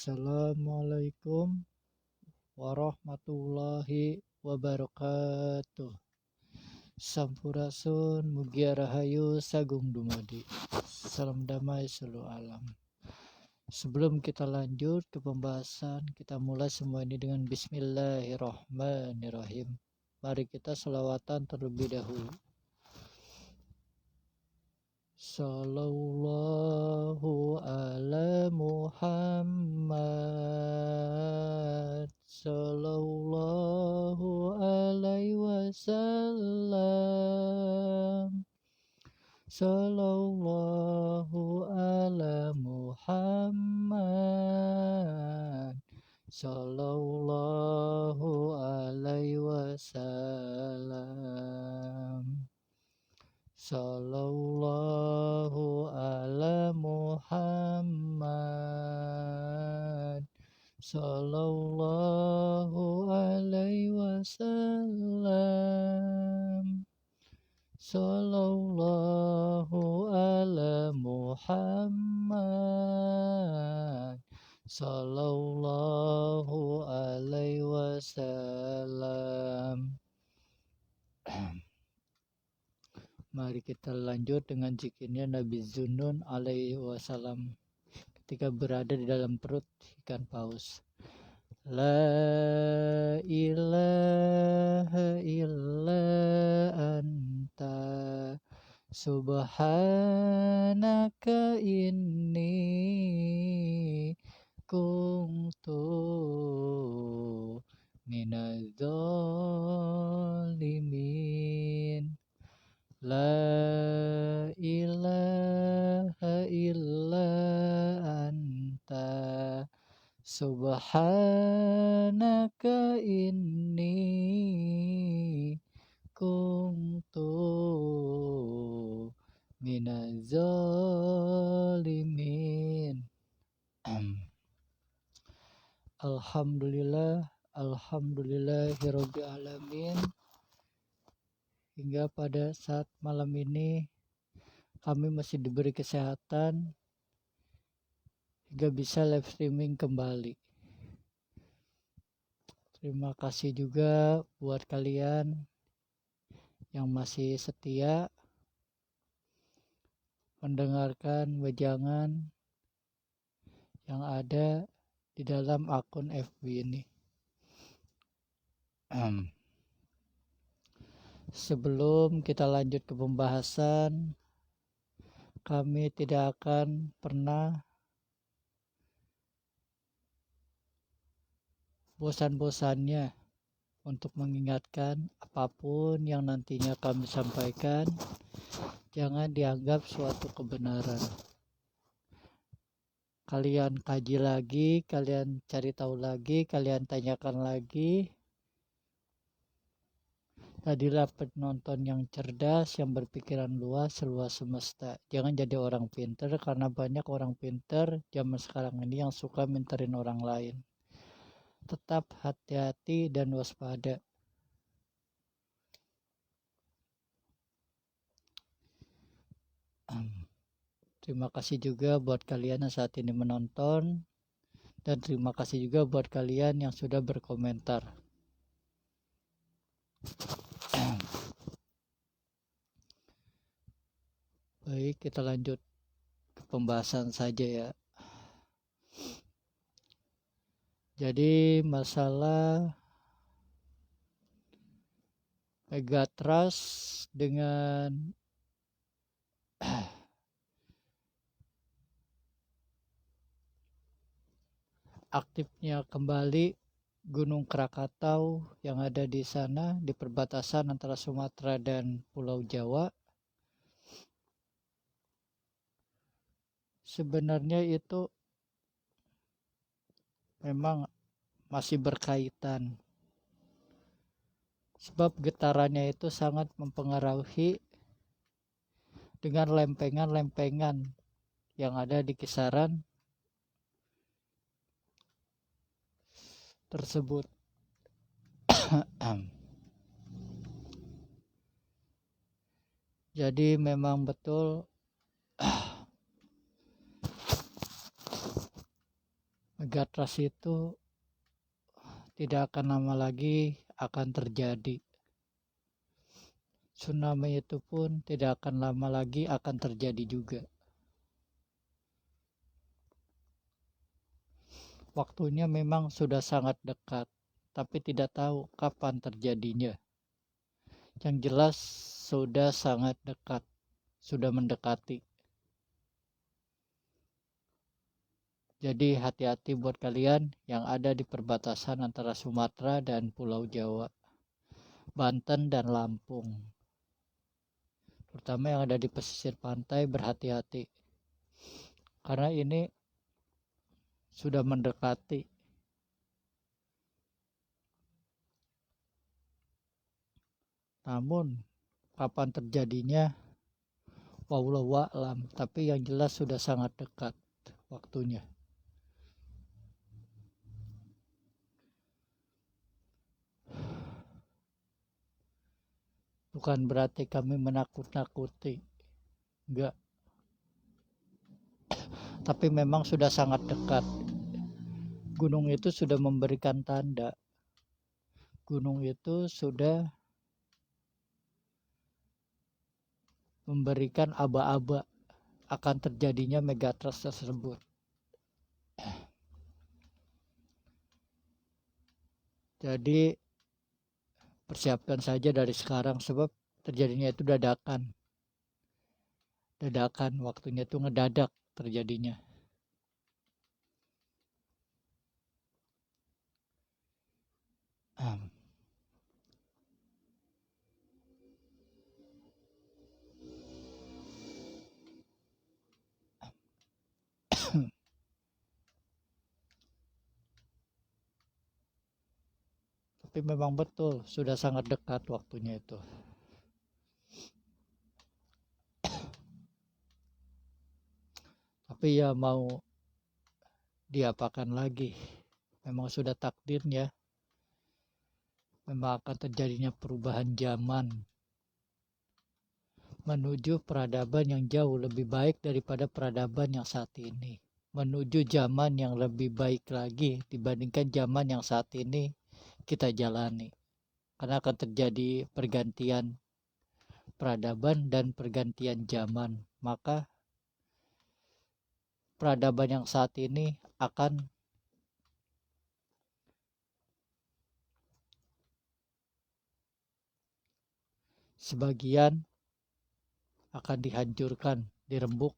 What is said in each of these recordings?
Assalamualaikum warahmatullahi wabarakatuh. Sampurasun mugia rahayu sagung dumadi. Salam damai seluruh alam. Sebelum kita lanjut ke pembahasan, kita mulai semua ini dengan Bismillahirrahmanirrahim. Mari kita selawatan terlebih dahulu. Sallallahu ala Muhammad, sallallahu alaihi wasallam, sallallahu ala Muhammad, sallallahu alaihi wasallam. Sallallahu ala Muhammad, sallallahu alaihi wasallam, sallallahu ala Muhammad, sallallahu alaihi wasallam. Mari kita lanjut dengan zikirnya Nabi Zunnun alaihi wasallam ketika berada di dalam perut ikan paus. La ilaha illa anta subhanaka inni kuntu minadz zalimin. La ilaha illa anta subhanaka inni kuntu minadz zalimin. Alhamdulillahirabbil alamin. Hingga pada saat malam ini kami masih diberi kesehatan hingga bisa live streaming kembali. Terima kasih juga buat kalian yang masih setia mendengarkan wejangan yang ada di dalam akun FB ini. Sebelum kita lanjut ke pembahasan, kami tidak akan pernah bosan-bosannya untuk mengingatkan apapun yang nantinya kami sampaikan, jangan dianggap suatu kebenaran. Kalian kaji lagi, kalian cari tahu lagi, kalian tanyakan lagi. Jadilah penonton yang cerdas, yang berpikiran luas, seluas semesta. Jangan jadi orang pinter, karena banyak orang pinter zaman sekarang ini yang suka minterin orang lain. Tetap hati-hati dan waspada. Terima kasih juga buat kalian yang saat ini menonton. Dan terima kasih juga buat kalian yang sudah berkomentar. Baik, kita lanjut ke pembahasan saja ya. Jadi masalah Megatrust dengan aktifnya kembali Gunung Krakatau yang ada di sana di perbatasan antara Sumatera dan Pulau Jawa. Sebenarnya itu memang masih berkaitan. Sebab getarannya itu sangat mempengaruhi dengan lempengan-lempengan yang ada di kisaran tersebut. Jadi memang betul Megatrust itu tidak akan lama lagi akan terjadi. Tsunami itu pun tidak akan lama lagi akan terjadi juga. Waktunya memang sudah sangat dekat, tapi tidak tahu kapan terjadinya. Yang jelas sudah sangat dekat, sudah mendekati. Jadi hati-hati buat kalian yang ada di perbatasan antara Sumatera dan Pulau Jawa, Banten dan Lampung. Terutama yang ada di pesisir pantai, berhati-hati. Karena ini sudah mendekati. Namun kapan terjadinya wallahu a'lam, tapi yang jelas sudah sangat dekat waktunya. Bukan berarti kami menakut-nakuti, enggak. Tapi memang sudah sangat dekat. Gunung itu sudah memberikan tanda. Gunung itu sudah memberikan aba-aba akan terjadinya megatrust tersebut. Jadi persiapkan saja dari sekarang, sebab terjadinya itu dadakan. Dadakan, waktunya itu ngedadak terjadinya. Tapi memang betul sudah sangat dekat waktunya itu. Tapi ya mau diapakan lagi, memang sudah takdirnya. Memang akan terjadinya perubahan zaman menuju peradaban yang jauh lebih baik daripada peradaban yang saat ini, menuju zaman yang lebih baik lagi dibandingkan zaman yang saat ini kita jalani. Karena akan terjadi pergantian peradaban dan pergantian zaman, maka peradaban yang saat ini akan sebagian akan dihancurkan, dirembuk.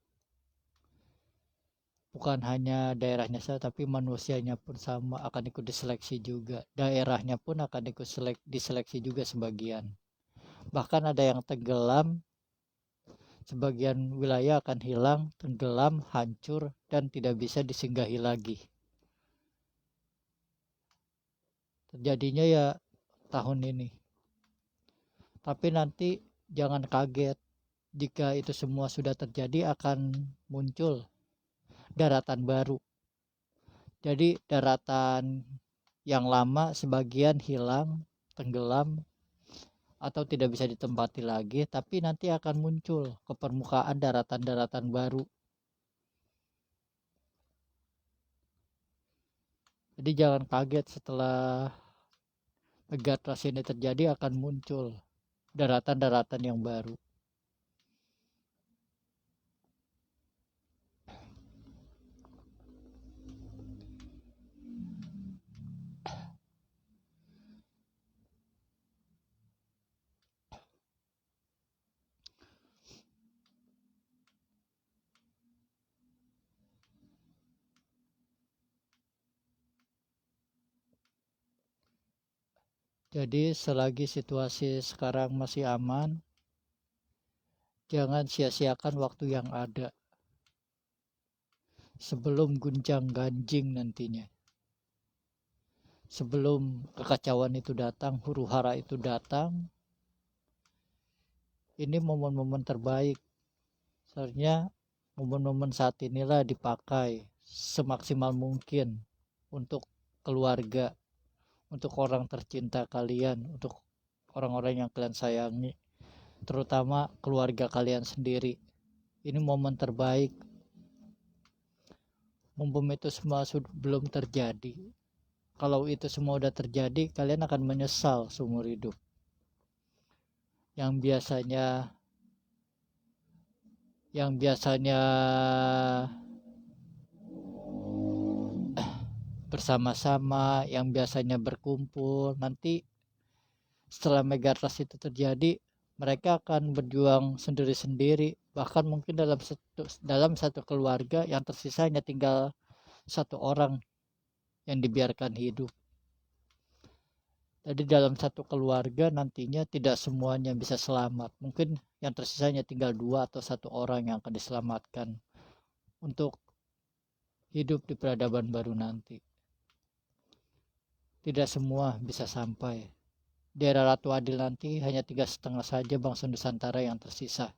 Bukan hanya daerahnya saja, tapi manusianya pun sama akan ikut diseleksi juga. Daerahnya pun akan ikut diseleksi juga sebagian. Bahkan ada yang tenggelam, sebagian wilayah akan hilang, tenggelam, hancur, dan tidak bisa disinggahi lagi. Terjadinya ya tahun ini. Tapi nanti jangan kaget jika itu semua sudah terjadi, akan muncul daratan baru. Jadi daratan yang lama sebagian hilang, tenggelam, atau tidak bisa ditempati lagi, tapi nanti akan muncul ke permukaan daratan-daratan baru. Jadi jangan kaget setelah megatrust ini terjadi akan muncul daratan-daratan yang baru. Jadi selagi situasi sekarang masih aman, jangan sia-siakan waktu yang ada sebelum gunjang ganjing nantinya. Sebelum kekacauan itu datang, huru-hara itu datang, ini momen-momen terbaik. Seharusnya momen-momen saat inilah dipakai semaksimal mungkin untuk keluarga, untuk orang tercinta kalian, untuk orang-orang yang kalian sayangi, terutama keluarga kalian sendiri. Ini momen terbaik mumpung itu semua belum terjadi. Kalau itu semua udah terjadi, kalian akan menyesal seumur hidup. Yang biasanya bersama-sama, yang biasanya berkumpul, nanti setelah megatrust itu terjadi, mereka akan berjuang sendiri-sendiri. Bahkan mungkin dalam satu keluarga yang tersisa hanya tinggal satu orang yang dibiarkan hidup. Jadi dalam satu keluarga nantinya tidak semuanya bisa selamat. Mungkin yang tersisanya tinggal 2 atau 1 orang yang akan diselamatkan untuk hidup di peradaban baru nanti. Tidak semua bisa sampai. Di era Ratu Adil nanti hanya 3,5 saja bangsa Nusantara yang tersisa.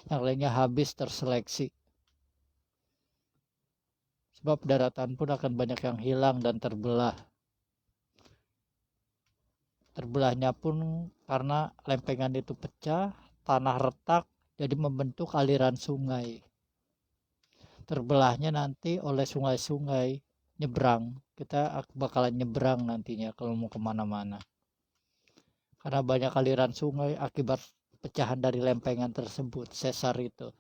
Yang lainnya habis terseleksi. Sebab daratan pun akan banyak yang hilang dan terbelah. Terbelahnya pun karena lempengan itu pecah, tanah retak, jadi membentuk aliran sungai. Terbelahnya nanti oleh sungai-sungai nyebrang. Kita bakalan nyebrang nantinya kalau mau kemana-mana. Karena banyak aliran sungai akibat pecahan dari lempengan tersebut, sesar itu.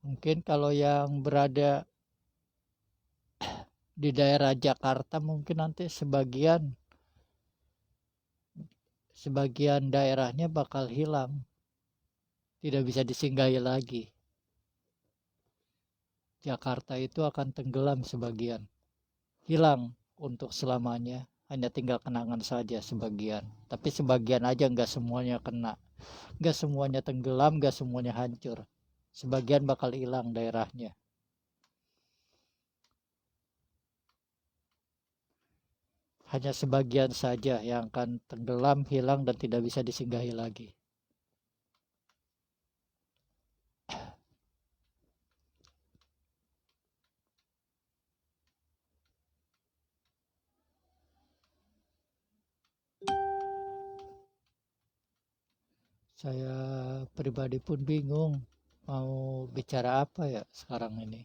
Mungkin kalau yang berada di daerah Jakarta mungkin nanti sebagian daerahnya bakal hilang. Tidak bisa disinggahi lagi. Jakarta itu akan tenggelam sebagian. Hilang untuk selamanya. Hanya tinggal kenangan saja sebagian. Tapi sebagian aja, nggak semuanya kena. Nggak semuanya tenggelam, nggak semuanya hancur. Sebagian bakal hilang daerahnya. Hanya sebagian saja yang akan tenggelam, hilang, dan tidak bisa disinggahi lagi. Saya pribadi pun bingung mau bicara apa ya sekarang ini.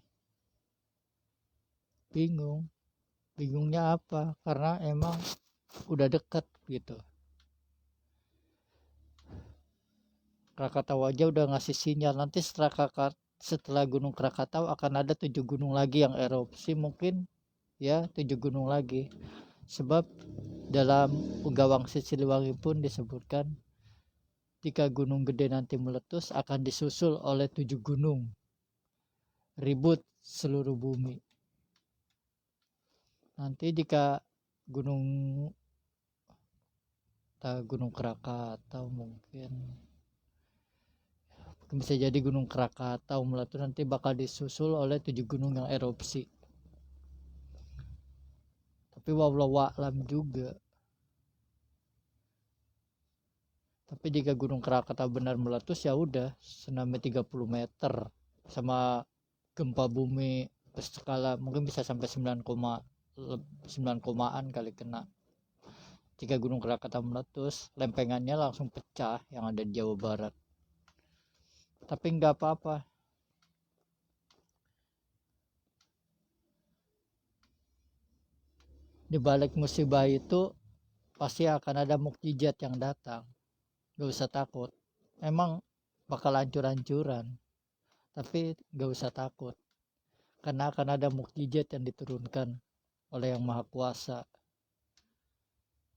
Bingungnya apa? Karena emang udah dekat gitu. Krakatau aja udah ngasih sinyal nanti setelah Gunung Krakatau akan ada 7 gunung lagi yang erupsi, mungkin ya 7 gunung lagi. Sebab dalam Ugawang Siliwangi pun disebutkan jika gunung gede nanti meletus akan disusul oleh 7 gunung, ribut seluruh bumi. Nanti jika Gunung Krakatau mungkin bisa jadi Gunung Krakatau meletus, nanti bakal disusul oleh 7 gunung yang erupsi. Tapi wallahu a'lam juga. Tapi jika Gunung Krakatau benar meletus, ya udah tsunami 30 meter sama gempa bumi berskala mungkin bisa sampai 9 komaan kali kena. Jika Gunung Krakatau meletus, lempengannya langsung pecah yang ada di Jawa Barat. Tapi nggak apa-apa. Di balik musibah itu pasti akan ada mukjizat yang datang. Gak usah takut. Emang bakal hancur-hancuran, tapi gak usah takut. Karena akan ada mukjizat yang diturunkan oleh Yang Maha Kuasa.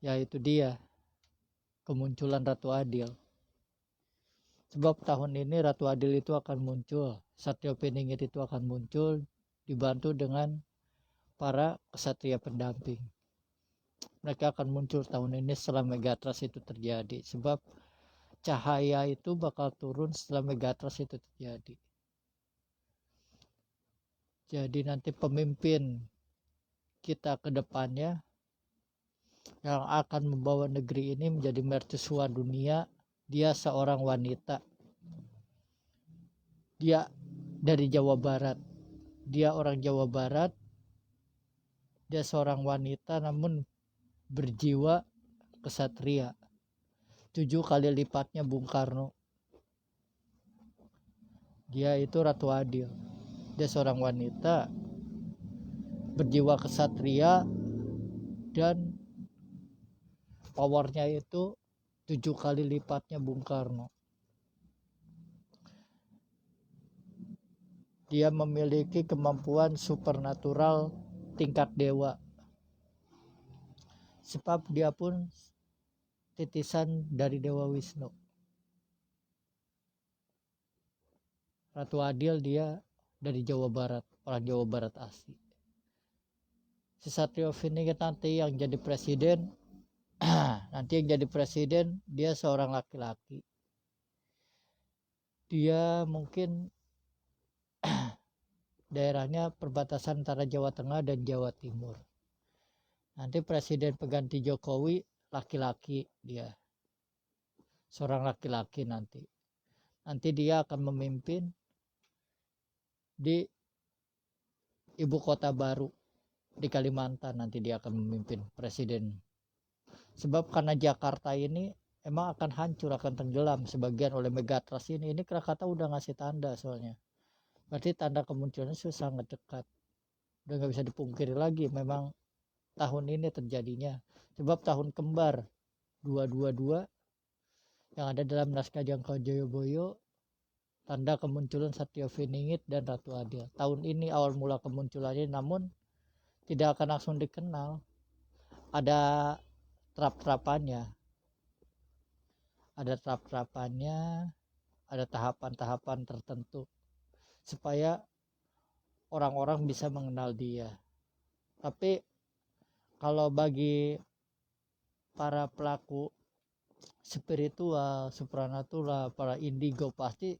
Yaitu dia, kemunculan Ratu Adil. Sebab tahun ini Ratu Adil itu akan muncul. Satrio Piningit itu akan muncul dibantu dengan para kesatria pendamping. Mereka akan muncul tahun ini setelah megatrust itu terjadi. Sebab cahaya itu bakal turun setelah megatrust itu terjadi. Jadi nanti pemimpin kita ke depannya yang akan membawa negeri ini menjadi mercusuar dunia. Dia seorang wanita. Dia dari Jawa Barat. Dia orang Jawa Barat. Dia seorang wanita namun berjiwa kesatria. 7 kali lipatnya Bung Karno. Dia itu Ratu Adil. Dia seorang wanita berjiwa kesatria dan powernya itu 7 kali lipatnya Bung Karno. Dia memiliki kemampuan supernatural tingkat dewa. Sebab dia pun titisan dari Dewa Wisnu. Ratu Adil dia dari Jawa Barat, orang Jawa Barat asli. Si Satrio Piningit nanti yang jadi presiden, dia seorang laki-laki. Dia mungkin daerahnya perbatasan antara Jawa Tengah dan Jawa Timur. Nanti presiden pengganti Jokowi laki-laki dia. Seorang laki-laki nanti. Nanti dia akan memimpin di ibu kota baru di Kalimantan. Nanti dia akan memimpin presiden. Sebab karena Jakarta ini emang akan hancur, akan tenggelam sebagian oleh megatrust ini. Ini Krakatau udah ngasih tanda soalnya. Berarti tanda kemunculannya sudah sangat dekat. Udah nggak bisa dipungkiri lagi. Memang tahun ini terjadinya. Sebab tahun kembar 222 yang ada dalam naskah Jangkau Joyoboyo, tanda kemunculan Satrio Piningit dan Ratu Adil. Tahun ini awal mula kemunculannya, namun tidak akan langsung dikenal. Ada trap-trapannya. Ada tahapan-tahapan tertentu supaya orang-orang bisa mengenal dia. Tapi kalau bagi para pelaku spiritual, supranatural, para indigo, pasti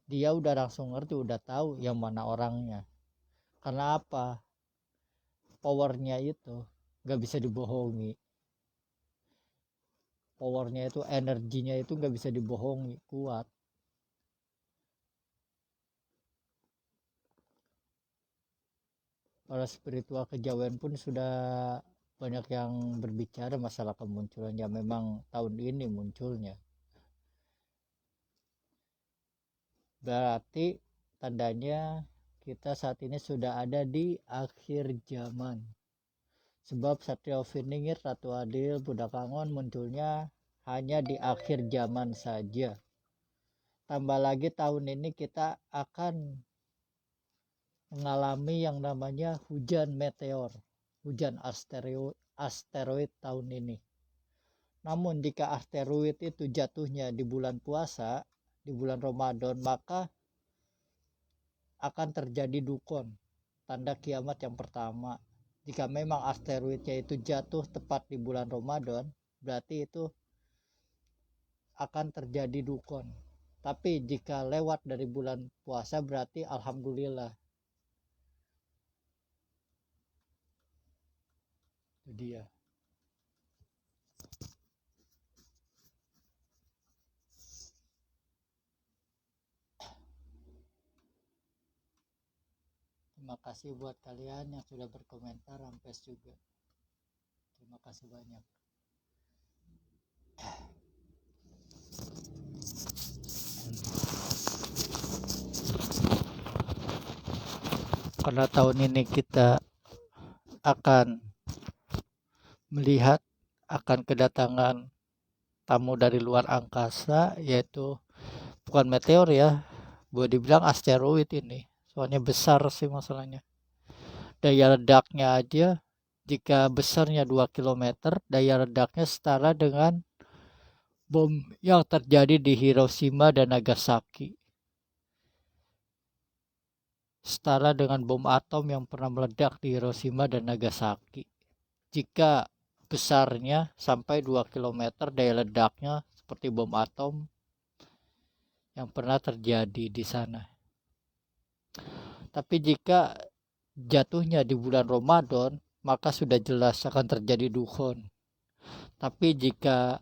dia udah langsung ngerti, udah tahu yang mana orangnya. Karena apa? Powernya itu nggak bisa dibohongi. Powernya itu, energinya itu nggak bisa dibohongi, kuat. Para spiritual kejawen pun sudah banyak yang berbicara masalah kemunculannya. Memang tahun ini munculnya. Berarti tandanya kita saat ini sudah ada di akhir zaman. Sebab Satrio Piningit, Ratu Adil, Budak Angon munculnya hanya di akhir zaman saja. Tambah lagi tahun ini kita akan mengalami yang namanya hujan meteor, hujan asteroid tahun ini. Namun jika asteroid itu jatuhnya di bulan puasa, di bulan Ramadan, maka akan terjadi dukun, tanda kiamat yang pertama. Jika memang asteroidnya itu jatuh tepat di bulan Ramadan, berarti itu akan terjadi dukun. Tapi jika lewat dari bulan puasa, berarti alhamdulillah. Itu dia. Terima kasih buat kalian yang sudah berkomentar, Rampes juga. Terima kasih banyak. Karena tahun ini kita akan melihat akan kedatangan tamu dari luar angkasa, yaitu bukan meteor ya, boleh dibilang asteroid ini. Soalnya besar sih masalahnya. Daya ledaknya aja, jika besarnya 2 km, daya ledaknya setara dengan bom yang terjadi di Hiroshima dan Nagasaki. Setara dengan bom atom yang pernah meledak di Hiroshima dan Nagasaki. Jika besarnya sampai 2 km, daya ledaknya seperti bom atom yang pernah terjadi di sana. Tapi jika jatuhnya di bulan Ramadan, maka sudah jelas akan terjadi dukun. Tapi jika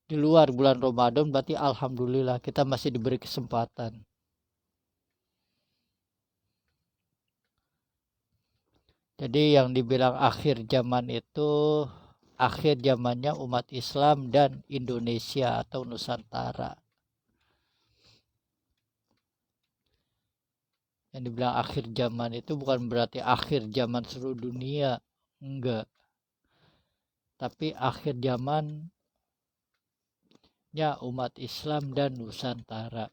di luar bulan Ramadan berarti alhamdulillah kita masih diberi kesempatan. Jadi yang dibilang akhir zaman itu akhir zamannya umat Islam dan Indonesia atau Nusantara. Yang dibilang akhir zaman itu bukan berarti akhir zaman seluruh dunia, enggak. Tapi akhir zaman ya umat Islam dan Nusantara.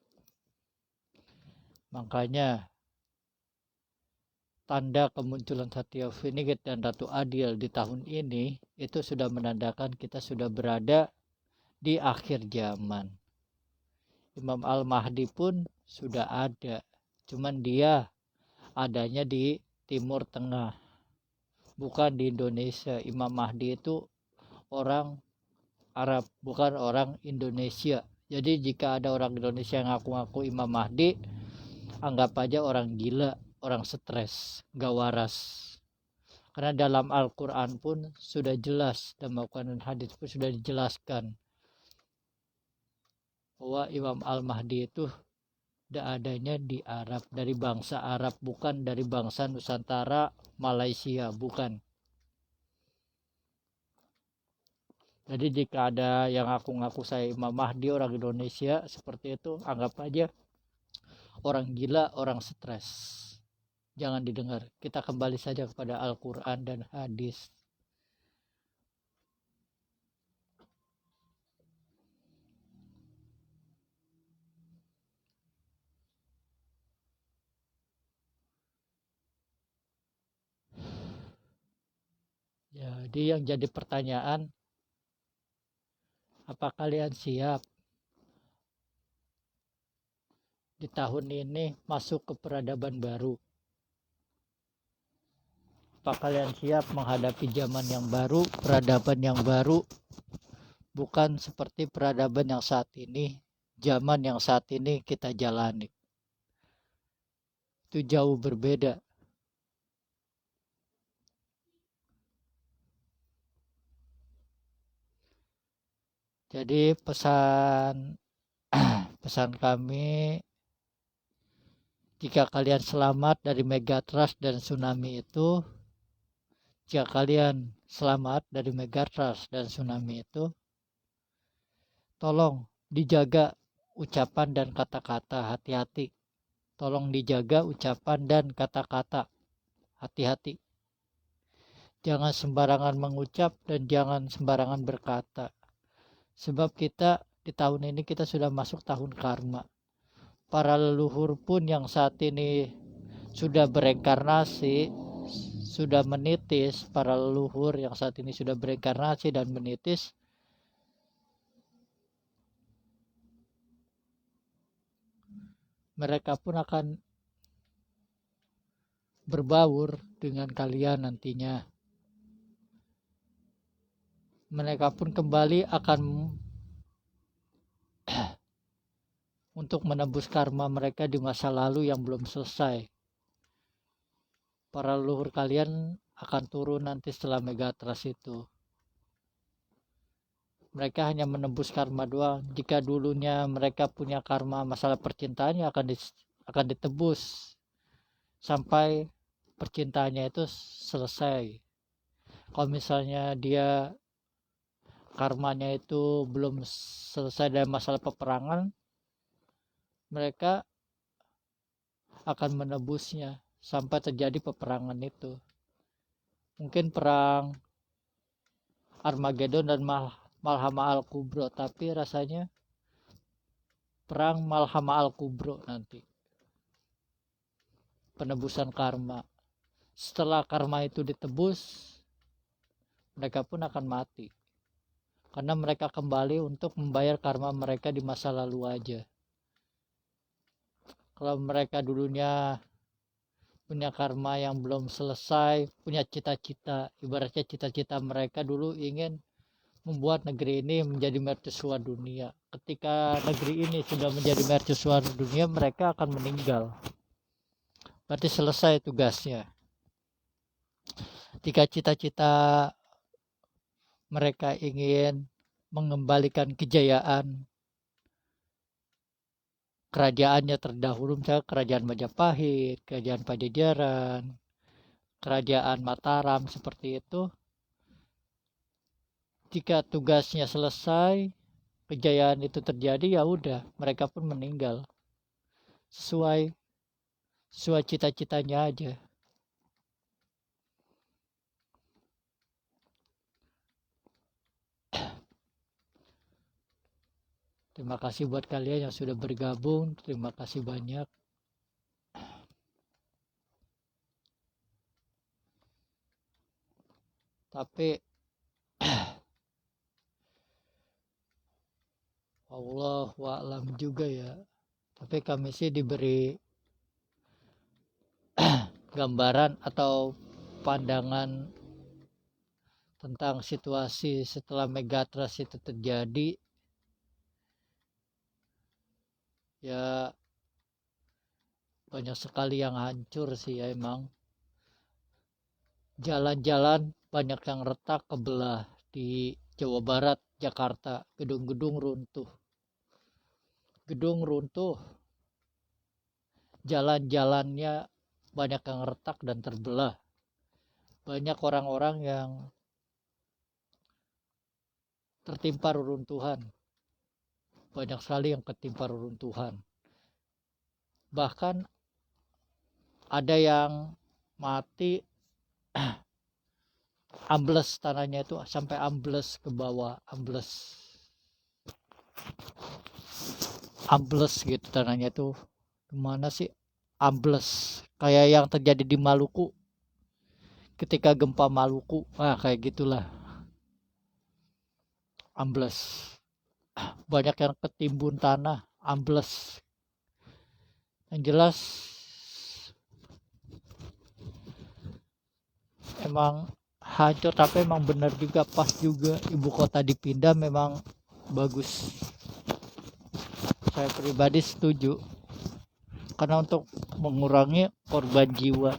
Makanya tanda kemunculan Satya Vinigit dan Ratu Adil di tahun ini itu sudah menandakan kita sudah berada di akhir zaman. Imam Al-Mahdi pun sudah ada, cuman dia adanya di Timur Tengah, bukan di Indonesia. Imam Mahdi itu orang Arab, bukan orang Indonesia. Jadi jika ada orang Indonesia yang ngaku-ngaku Imam Mahdi, anggap aja orang gila, orang stres, gak waras. Karena dalam Al-Quran pun sudah jelas, dan Al-Quran dan hadis pun sudah dijelaskan bahwa Imam Al-Mahdi itu adanya di Arab, dari bangsa Arab, bukan dari bangsa Nusantara, Malaysia, bukan. Jadi jika ada yang ngaku-ngaku saya Imam Mahdi orang Indonesia seperti itu, anggap aja orang gila, orang stres. Jangan didengar. Kita kembali saja kepada Al-Quran dan hadis. Jadi yang jadi pertanyaan, apa kalian siap di tahun ini masuk ke peradaban baru? Apa kalian siap menghadapi zaman yang baru, peradaban yang baru? Bukan seperti peradaban yang saat ini, zaman yang saat ini kita jalani. Itu jauh berbeda. Jadi pesan kami, jika kalian selamat dari megatrust dan tsunami itu, tolong dijaga ucapan dan kata-kata, hati-hati. Tolong dijaga ucapan dan kata-kata, hati-hati. Jangan sembarangan mengucap dan jangan sembarangan berkata. Sebab kita di tahun ini kita sudah masuk tahun karma. Para leluhur pun yang saat ini sudah bereinkarnasi, sudah menitis, para leluhur yang saat ini sudah bereinkarnasi dan menitis, mereka pun akan berbaur dengan kalian nantinya. Mereka pun kembali akan untuk menebus karma mereka di masa lalu yang belum selesai. Para leluhur kalian akan turun nanti setelah Megatrust itu. Mereka hanya menebus karma doang. Jika dulunya mereka punya karma masalah percintaannya akan ditebus sampai percintaannya itu selesai. Kalau misalnya dia karmanya itu belum selesai dari masalah peperangan, mereka akan menebusnya sampai terjadi peperangan itu. Mungkin perang Armageddon dan Malhama Al-Kubro, tapi rasanya perang Malhama Al-Kubro nanti. Penebusan karma. Setelah karma itu ditebus, mereka pun akan mati. Karena mereka kembali untuk membayar karma mereka di masa lalu aja. Kalau mereka dulunya punya karma yang belum selesai, punya cita-cita, ibaratnya cita-cita mereka dulu ingin membuat negeri ini menjadi mercusuar dunia. Ketika negeri ini sudah menjadi mercusuar dunia, mereka akan meninggal. Berarti selesai tugasnya. Jika cita-cita mereka ingin mengembalikan kejayaan kerajaannya terdahulu, misalnya kerajaan Majapahit, kerajaan Pajajaran, kerajaan Mataram, seperti itu. Jika tugasnya selesai, kejayaan itu terjadi, ya udah, mereka pun meninggal sesuai cita-citanya aja. Terima kasih buat kalian yang sudah bergabung. Terima kasih banyak. Tapi Allah wa'lam juga ya. Tapi kami sih diberi gambaran atau pandangan tentang situasi setelah Megatrust itu terjadi. Ya banyak sekali yang hancur sih ya emang. Jalan-jalan banyak yang retak, kebelah di Jawa Barat, Jakarta. Gedung-gedung runtuh. Jalan-jalannya banyak yang retak dan terbelah. Banyak orang-orang yang tertimpa reruntuhan. Banyak sekali yang ketimpa reruntuhan. Bahkan ada yang mati ambles, tanahnya itu sampai ambles ke bawah, ambles gitu tanahnya tuh. Gimana sih ambles, kayak yang terjadi di Maluku ketika gempa Maluku, kayak gitulah, ambles. Banyak yang ketimbun tanah, ambles. Yang jelas emang hancur, tapi emang benar juga, pas juga ibu kota dipindah, memang bagus. Saya pribadi setuju, karena untuk mengurangi korban jiwa,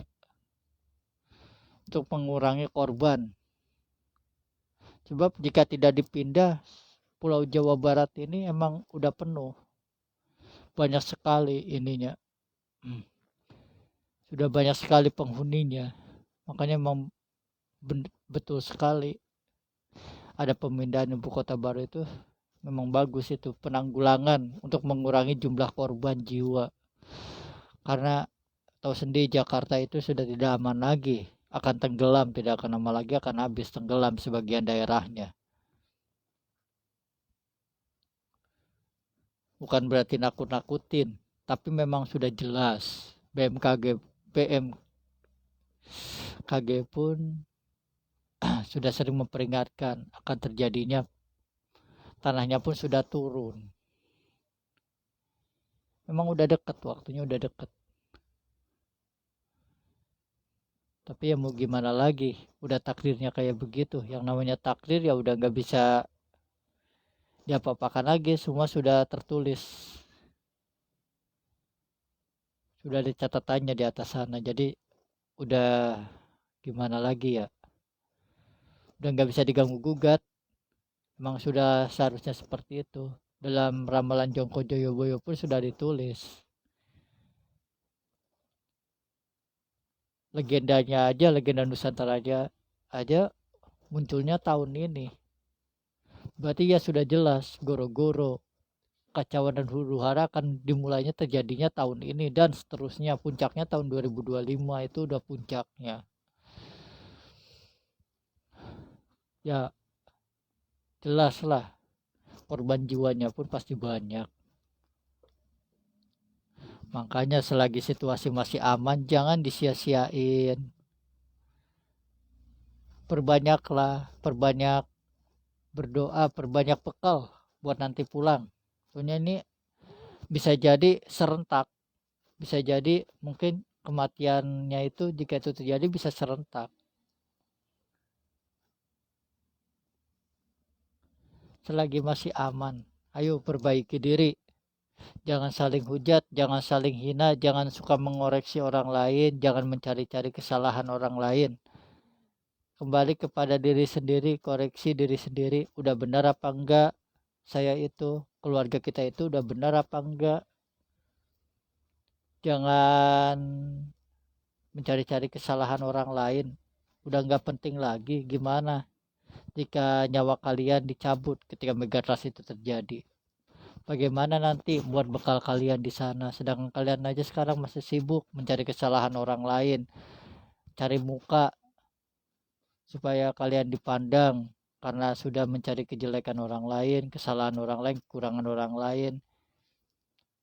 untuk mengurangi korban. Sebab jika tidak dipindah, Pulau Jawa Barat ini emang udah penuh, banyak sekali ininya, sudah banyak sekali penghuninya. Makanya emang betul sekali ada pemindahan ibu kota baru itu, memang bagus itu penanggulangan untuk mengurangi jumlah korban jiwa. Karena tahu sendiri Jakarta itu sudah tidak aman lagi, akan tenggelam, tidak akan lama lagi akan habis tenggelam sebagian daerahnya. Bukan berarti nakut-nakutin, tapi memang sudah jelas. BMKG pun sudah sering memperingatkan akan terjadinya, tanahnya pun sudah turun. Memang udah deket, waktunya udah deket. Tapi ya mau gimana lagi, udah takdirnya kayak begitu. Yang namanya takdir ya udah gak bisa diapa-apakan lagi, semua sudah tertulis, sudah ada catatannya di atas sana. Jadi udah gimana lagi ya, udah gak bisa diganggu gugat. Memang sudah seharusnya seperti itu. Dalam ramalan Jongko Joyoboyo pun sudah ditulis. Legendanya aja, legenda Nusantara aja munculnya tahun ini. Berarti ya sudah jelas, goro-goro kacauan dan huru hara akan dimulainya terjadinya tahun ini dan seterusnya. Puncaknya tahun 2025 itu udah puncaknya. Ya jelas lah, korban jiwanya pun pasti banyak. Makanya selagi situasi masih aman, jangan disia-siain. Perbanyaklah, perbanyak berdoa, perbanyak bekal buat nanti pulang. Soalnya ini bisa jadi serentak, bisa jadi mungkin kematiannya itu, jika itu terjadi, bisa serentak. Selagi masih aman, ayo perbaiki diri. Jangan saling hujat, jangan saling hina, jangan suka mengoreksi orang lain, jangan mencari-cari kesalahan orang lain. kembali kepada diri sendiri, koreksi diri sendiri, udah benar apa enggak saya itu, keluarga kita itu udah benar apa enggak. Jangan mencari-cari kesalahan orang lain, udah enggak penting lagi. Gimana jika nyawa kalian dicabut ketika megatrust itu terjadi? Bagaimana nanti buat bekal kalian di sana, sedangkan kalian aja sekarang masih sibuk mencari kesalahan orang lain, cari muka supaya kalian dipandang karena sudah mencari kejelekan orang lain, kesalahan orang lain, kekurangan orang lain,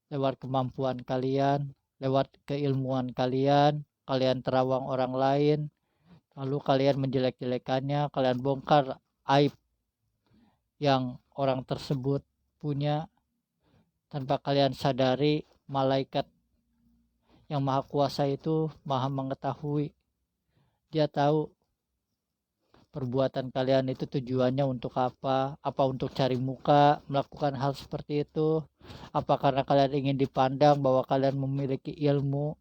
lewat kemampuan kalian, lewat keilmuan kalian, kalian terawang orang lain, lalu kalian menjelek-jelekannya, kalian bongkar aib yang orang tersebut punya tanpa kalian sadari. Malaikat yang maha kuasa itu maha mengetahui, dia tahu perbuatan kalian itu tujuannya untuk apa untuk cari muka, melakukan hal seperti itu, apa karena kalian ingin dipandang bahwa kalian memiliki ilmu,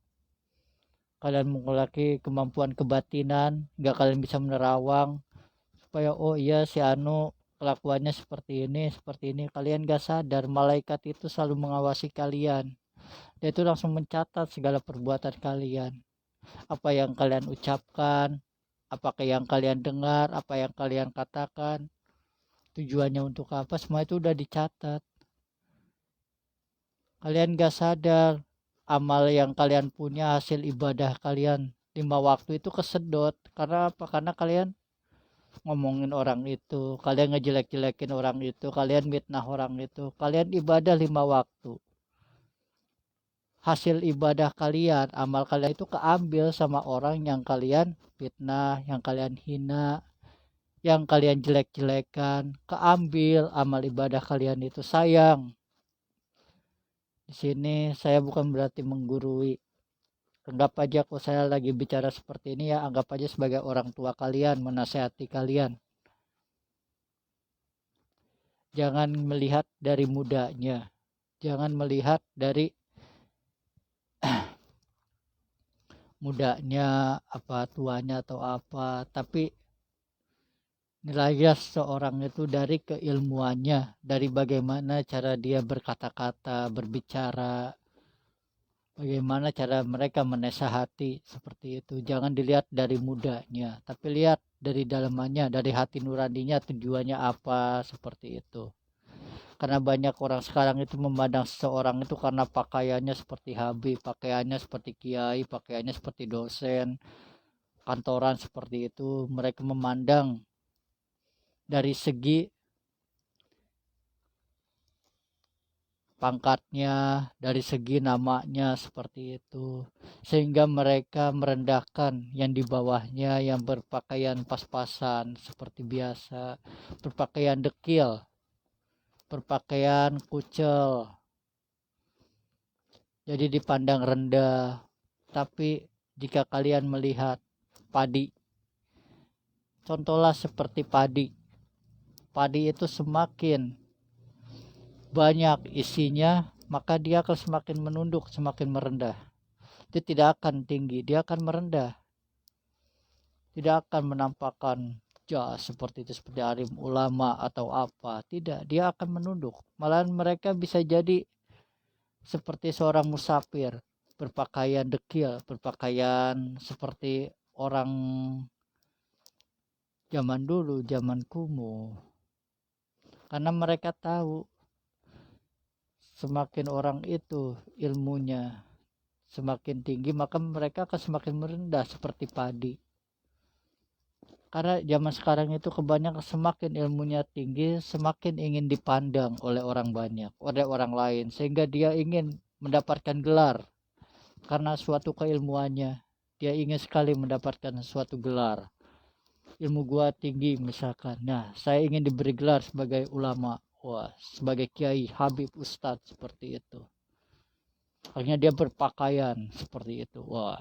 kalian memiliki kemampuan kebatinan, gak kalian bisa menerawang, supaya oh iya si Anu kelakuannya seperti ini, kalian gak sadar malaikat itu selalu mengawasi kalian, dia itu langsung mencatat segala perbuatan kalian, apa yang kalian ucapkan, apakah yang kalian dengar, apa yang kalian katakan, tujuannya untuk apa, semua itu udah dicatat. Kalian gak sadar amal yang kalian punya, hasil ibadah kalian 5 waktu itu kesedot. Karena apa? Karena kalian ngomongin orang itu, kalian ngejelek-jelekin orang itu, kalian mitnah orang itu, kalian ibadah 5 waktu. Hasil ibadah kalian, amal kalian itu keambil sama orang yang kalian fitnah, yang kalian hina, yang kalian jelek-jelekan, keambil amal ibadah kalian itu. Sayang. Di sini saya bukan berarti menggurui. Anggap aja kalau saya lagi bicara seperti ini ya, anggap aja sebagai orang tua kalian, menasehati kalian. Jangan melihat dari mudanya. Jangan melihat dari mudanya, apa tuanya atau apa, tapi nilainya seorang itu dari keilmuannya, dari bagaimana cara dia berkata-kata, berbicara, bagaimana cara mereka menasehati, seperti itu. Jangan dilihat dari mudanya, tapi lihat dari dalamannya, dari hati nuraninya, tujuannya apa, seperti itu. Karena banyak orang sekarang itu memandang seseorang itu karena pakaiannya seperti Habib, pakaiannya seperti kiai, pakaiannya seperti dosen, kantoran seperti itu. Mereka memandang dari segi pangkatnya, dari segi namanya, seperti itu. Sehingga mereka merendahkan yang di bawahnya, yang berpakaian pas-pasan seperti biasa, berpakaian dekil, berpakaian kucel. Jadi dipandang rendah. Tapi jika kalian melihat padi, contohlah seperti padi. Padi itu semakin banyak isinya, maka dia akan semakin menunduk, semakin merendah. Dia tidak akan tinggi, dia akan merendah. Tidak akan menampakkan seperti itu, seperti alim ulama atau apa. Tidak, dia akan menunduk. Malahan mereka bisa jadi seperti seorang musafir, berpakaian dekil, berpakaian seperti orang zaman dulu, zaman kumuh. Karena mereka tahu semakin orang itu ilmunya semakin tinggi, maka mereka akan semakin merendah seperti padi. Karena zaman sekarang itu kebanyakan semakin ilmunya tinggi, semakin ingin dipandang oleh orang banyak, oleh orang lain, sehingga dia ingin mendapatkan gelar. Karena suatu keilmuannya, dia ingin sekali mendapatkan suatu gelar. Ilmu gua tinggi misalkan, nah saya ingin diberi gelar sebagai ulama, wah sebagai kiai, habib, ustadz, seperti itu. Akhirnya dia berpakaian seperti itu, wah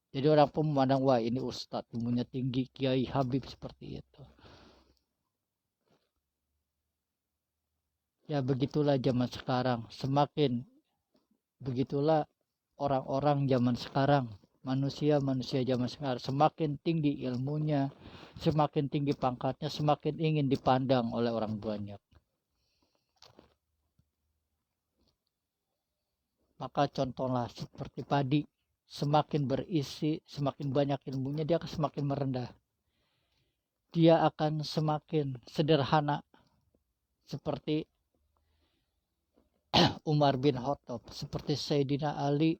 jadi orang pun memandang, wah ini ustadz, ilmunya tinggi, kiai, habib, seperti itu. Ya begitulah zaman sekarang, semakin begitulah orang-orang zaman sekarang, manusia zaman sekarang semakin tinggi ilmunya, Semakin tinggi pangkatnya, semakin ingin dipandang oleh orang banyak. Maka contohlah seperti padi, semakin berisi, semakin banyak ilmunya, dia akan semakin merendah. Dia akan semakin sederhana, seperti Umar bin Khattab, seperti Sayyidina Ali,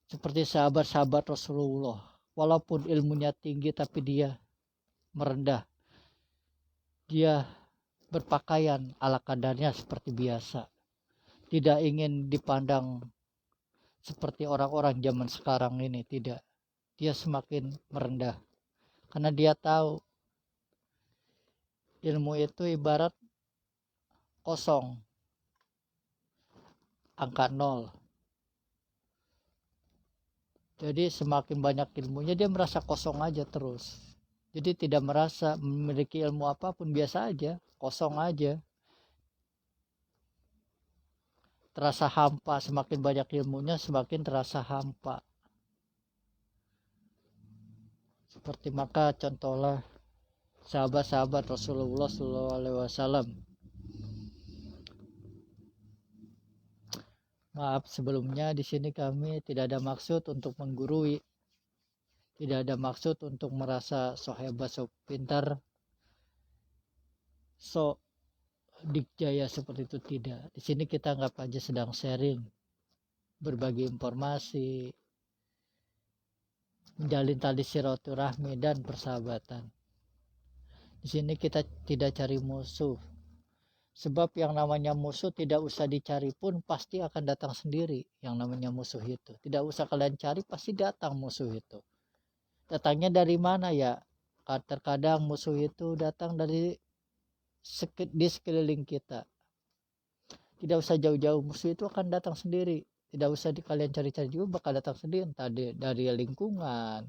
seperti sahabat-sahabat Rasulullah. Walaupun ilmunya tinggi, tapi dia merendah. Dia berpakaian ala kadarnya seperti biasa. Tidak ingin dipandang seperti orang-orang zaman sekarang ini, tidak. Dia semakin merendah. Karena dia tahu ilmu itu ibarat kosong, angka 0. Jadi semakin banyak ilmunya, dia merasa kosong aja terus. Jadi tidak merasa memiliki ilmu apapun, biasa aja, kosong aja. Terasa hampa, semakin banyak ilmunya semakin terasa hampa. Seperti maka contohlah sahabat-sahabat Rasulullah SAW. Maaf sebelumnya, di sini kami tidak ada maksud untuk menggurui, tidak ada maksud untuk merasa so hebat, so pintar, so dikjaya seperti itu, tidak. Di sini kita anggap aja sedang sharing, berbagi informasi, menjalin tali silaturahmi dan persahabatan. Di sini kita tidak cari musuh. Sebab yang namanya musuh tidak usah dicari pun pasti akan datang sendiri. Yang namanya musuh itu tidak usah kalian cari, pasti datang musuh itu. Datangnya dari mana ya? Terkadang musuh itu datang dari di sekeliling kita. Tidak usah jauh-jauh, musuh itu akan datang sendiri. Tidak usah kalian cari-cari juga, bakal datang sendiri. Entah dari lingkungan,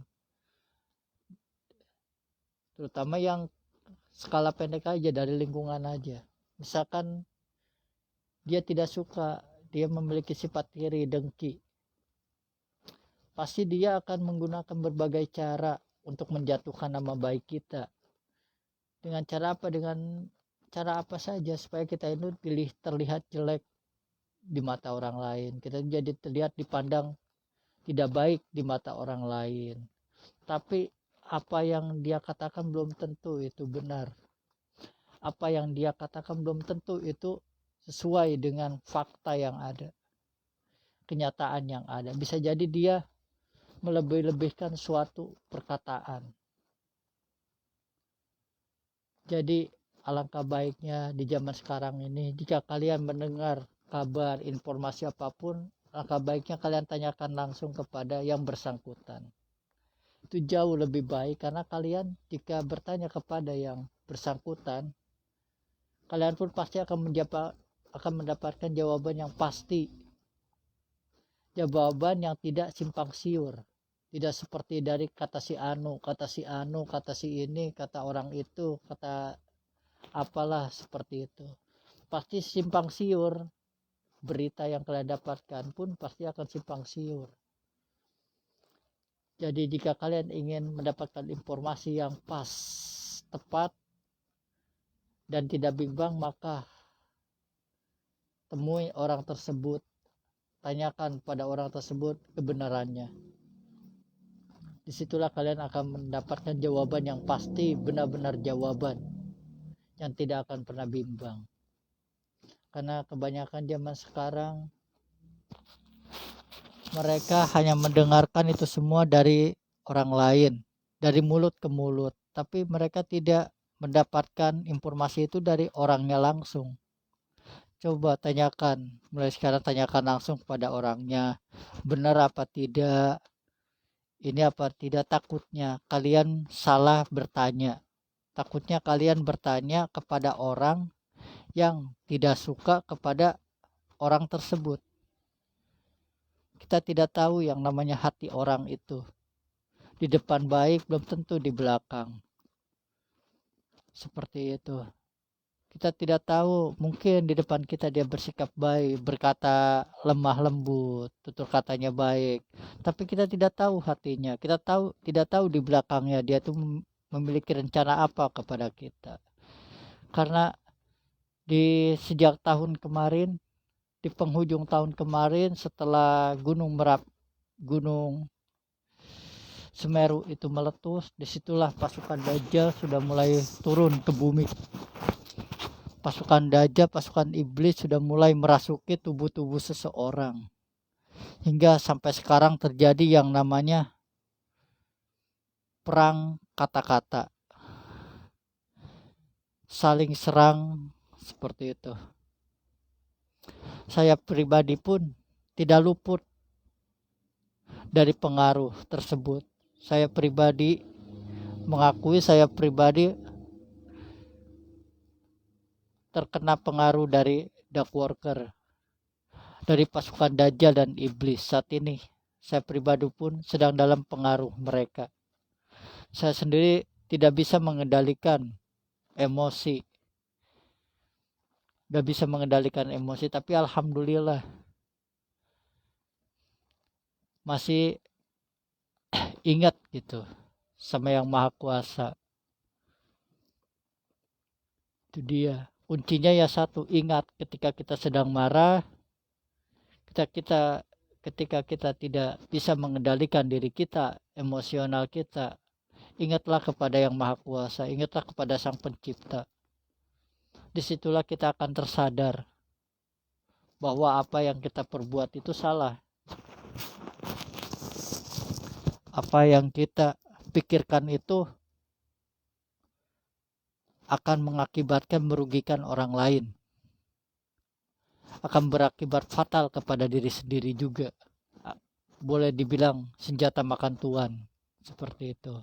terutama yang skala pendek aja, dari lingkungan aja. Misalkan dia tidak suka, dia memiliki sifat iri, dengki, pasti dia akan menggunakan berbagai cara untuk menjatuhkan nama baik kita. Dengan cara apa? Dengan cara apa saja supaya kita itu terlihat jelek di mata orang lain. Kita jadi terlihat dipandang tidak baik di mata orang lain. Tapi apa yang dia katakan belum tentu itu benar. Apa yang dia katakan belum tentu itu sesuai dengan fakta yang ada, kenyataan yang ada. Bisa jadi dia melebih-lebihkan suatu perkataan. Jadi alangkah baiknya di zaman sekarang ini, jika kalian mendengar kabar, informasi apapun, alangkah baiknya kalian tanyakan langsung kepada yang bersangkutan. Itu jauh lebih baik, karena kalian jika bertanya kepada yang bersangkutan, kalian pun pasti akan mendapatkan jawaban yang pasti, jawaban yang tidak simpang siur, tidak seperti dari kata si anu, kata si ini, kata orang itu, kata apalah seperti itu. Pasti simpang siur. Berita yang kalian dapatkan pun pasti akan simpang siur. Jadi jika kalian ingin mendapatkan informasi yang pas, tepat, dan tidak bimbang, maka temui orang tersebut, tanyakan pada orang tersebut kebenarannya. Disitulah kalian akan mendapatkan jawaban yang pasti, benar-benar jawaban yang tidak akan pernah bimbang. Karena kebanyakan zaman sekarang mereka hanya mendengarkan itu semua dari orang lain, dari mulut ke mulut, tapi mereka tidak mendapatkan informasi itu dari orangnya langsung. Coba tanyakan, mulai sekarang tanyakan langsung kepada orangnya, benar apa tidak, ini apa tidak. Takutnya kalian salah bertanya, takutnya kalian bertanya kepada orang yang tidak suka kepada orang tersebut. Kita tidak tahu yang namanya hati orang itu, di depan baik belum tentu di belakang. Seperti itu. Kita tidak tahu, mungkin di depan kita dia bersikap baik, berkata lemah lembut, tutur katanya baik, tapi kita tidak tahu hatinya. Kita tidak tahu di belakangnya dia tuh memiliki rencana apa kepada kita. Karena di sejak tahun kemarin, di penghujung tahun kemarin, setelah Gunung Semeru itu meletus, disitulah pasukan Dajjal sudah mulai turun ke bumi. Pasukan Dajjal, pasukan iblis sudah mulai merasuki tubuh-tubuh seseorang. Hingga sampai sekarang terjadi yang namanya perang kata-kata. Saling serang seperti itu. Saya pribadi pun tidak luput dari pengaruh tersebut. Saya pribadi mengakui saya pribadi terkena pengaruh dari dark worker, dari pasukan Dajjal dan iblis. Saat ini saya pribadi pun sedang dalam pengaruh mereka. Saya sendiri tidak bisa mengendalikan emosi, tapi alhamdulillah masih ingat gitu sama yang Maha Kuasa. Itu dia kuncinya ya, satu, ingat ketika kita sedang marah, ketika kita tidak bisa mengendalikan diri kita, emosional kita, ingatlah kepada yang Maha Kuasa, ingatlah kepada Sang Pencipta. Disitulah kita akan tersadar bahwa apa yang kita perbuat itu salah. Apa yang kita pikirkan itu akan mengakibatkan merugikan orang lain, akan berakibat fatal kepada diri sendiri juga. Boleh dibilang senjata makan tuan, seperti itu.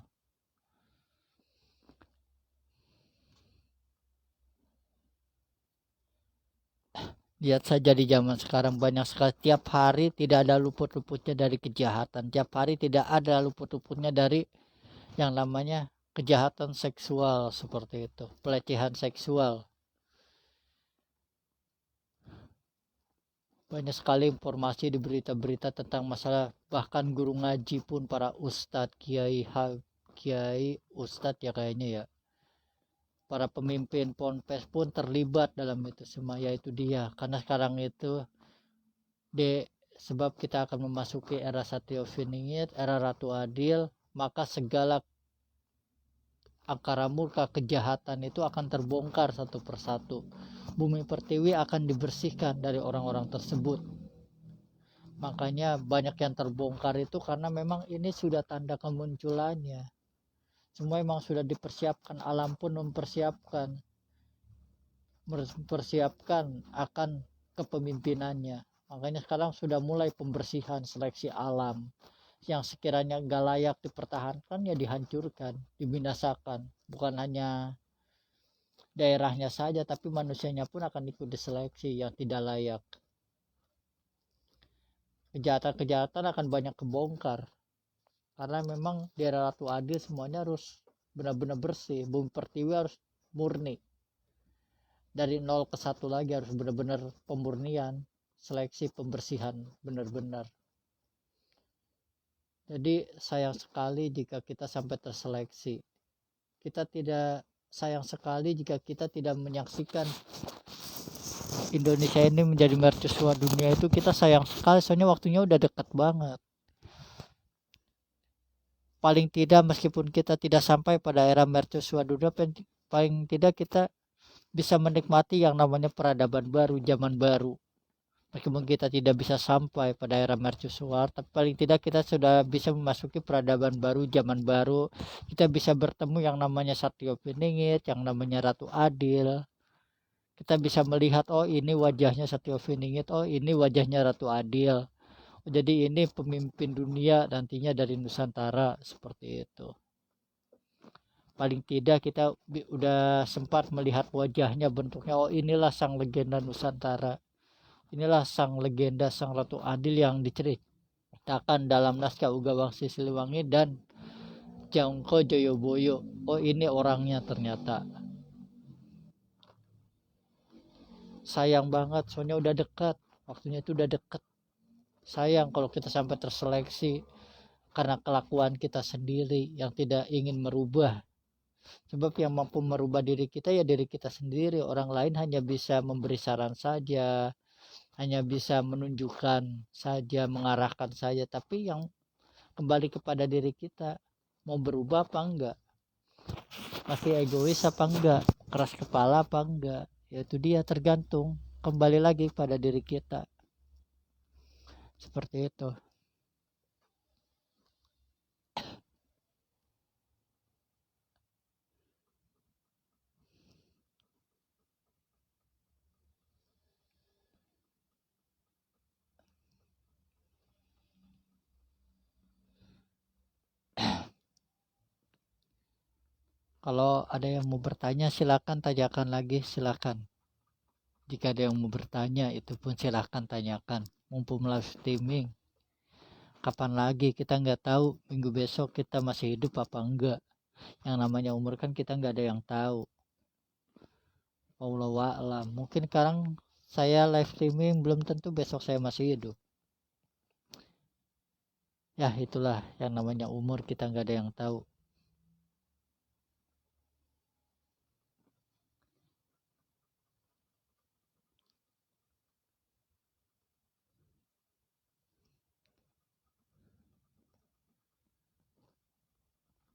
Lihat saja di zaman sekarang banyak sekali, tiap hari tidak ada luput-luputnya dari kejahatan, tiap hari tidak ada luput-luputnya dari yang namanya kejahatan seksual, seperti itu, pelecehan seksual. Banyak sekali informasi di berita-berita tentang masalah, bahkan guru ngaji pun, para ustadz, kiai ustadz ya kayaknya ya, para pemimpin ponpes pun terlibat dalam itu semua. Yaitu dia, karena sekarang itu sebab kita akan memasuki era Satyofiningit, era Ratu Adil, maka segala angkara murka kejahatan itu akan terbongkar satu persatu. Bumi pertiwi akan dibersihkan dari orang-orang tersebut. Makanya banyak yang terbongkar itu karena memang ini sudah tanda kemunculannya. Semua memang sudah dipersiapkan, alam pun mempersiapkan akan kepemimpinannya. Makanya sekarang sudah mulai pembersihan, seleksi alam. Yang sekiranya gak layak dipertahankan ya dihancurkan, dibinasakan. Bukan hanya daerahnya saja, tapi manusianya pun akan ikut diseleksi yang tidak layak. Kejahatan-kejahatan akan banyak kebongkar, karena memang di era Ratu Adil semuanya harus benar-benar bersih. Bumi pertiwi harus murni, dari 0 ke 1 lagi, harus benar-benar pemurnian, seleksi, pembersihan benar-benar. Jadi sayang sekali jika kita sampai terseleksi. Sayang sekali jika kita tidak menyaksikan Indonesia ini menjadi mercusuar dunia. Itu kita sayang sekali, soalnya waktunya udah dekat banget. Paling tidak meskipun kita tidak sampai pada era mercusuar dunia, paling tidak kita bisa menikmati yang namanya peradaban baru, zaman baru. Meskipun kita tidak bisa sampai pada era mercusuar, tapi paling tidak kita sudah bisa memasuki peradaban baru, zaman baru. Kita bisa bertemu yang namanya Satyofiningit, yang namanya Ratu Adil. Kita bisa melihat, oh ini wajahnya Satyofiningit, oh ini wajahnya Ratu Adil. Jadi ini pemimpin dunia nantinya dari Nusantara, seperti itu. Paling tidak kita udah sempat melihat wajahnya, bentuknya, oh inilah sang legenda Nusantara. Inilah sang legenda, sang Ratu Adil yang diceritakan dalam naskah Uga Wangsi Siliwangi dan Jangko Joyoboyo. Oh ini orangnya ternyata. sayang banget, soalnya udah dekat, waktunya itu udah deket. Sayang kalau kita sampai terseleksi karena kelakuan kita sendiri yang tidak ingin merubah. Sebab yang mampu merubah diri kita ya diri kita sendiri. Orang lain hanya bisa memberi saran saja, hanya bisa menunjukkan saja, mengarahkan saja, tapi yang kembali kepada diri kita, mau berubah apa enggak, masih egois apa enggak, keras kepala apa enggak, yaitu dia tergantung kembali lagi pada diri kita, seperti itu. Kalau ada yang mau bertanya silakan tanyakan lagi, silakan. Jika ada yang mau bertanya itu pun silakan tanyakan, mumpung live streaming. Kapan lagi kita nggak tahu minggu besok kita masih hidup apa enggak. Yang namanya umur kan kita nggak ada yang tahu. Wallahu a'lam. Mungkin sekarang saya live streaming belum tentu besok saya masih hidup. Ya itulah yang namanya umur, kita nggak ada yang tahu.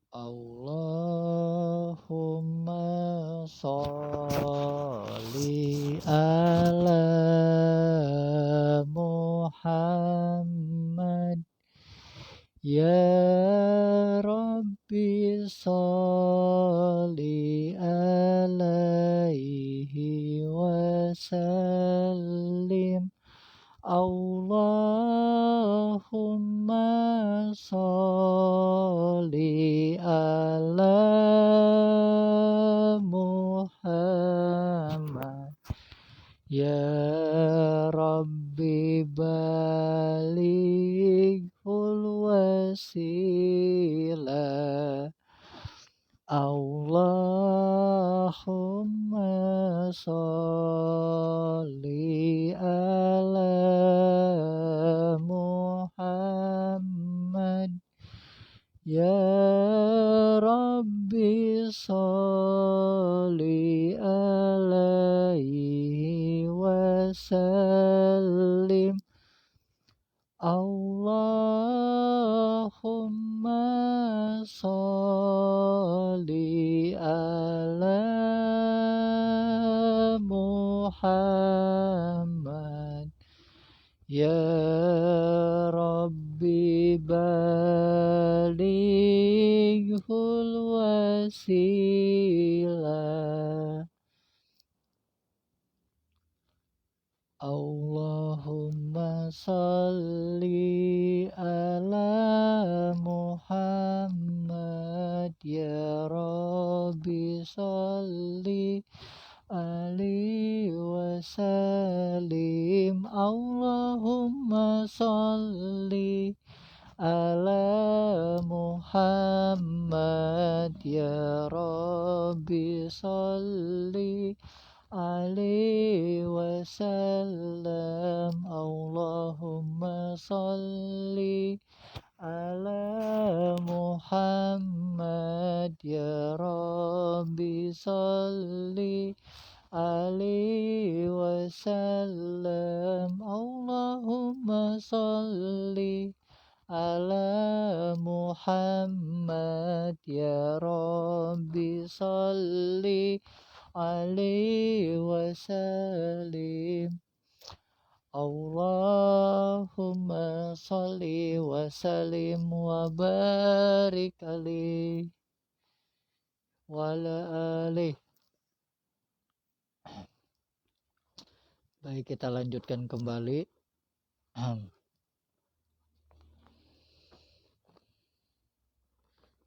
Allahumma sholli ala Muhammad. Ya Rabbi sholli alaihi wasallim. Allahumma sholli ala Muhammad. Ya Rabbi balighul wasilah. Allahumma sholli ala Muhammad. Ya Rabbi sholli alaihi wasallim. Allahumma sholli ala Muhammad. Ya Rabbi balighul wasilah. Allahumma sholli ala Muhammad. Ya Rabbi sholli alaihi wasallim. Allahumma sholli ala Muhammad. Ya Rabbi sholli alaihi wasallam. Allahumma sholli ala Muhammad. Ya Rabbi sholli alaihi wasallam. Allahumma sholli ala Muhammad. Ya Rabbi sholli alaihi wasallim. Allahumma sholli wa sallim wa barik alaihi wa ala alihi. Baik, kita lanjutkan kembali.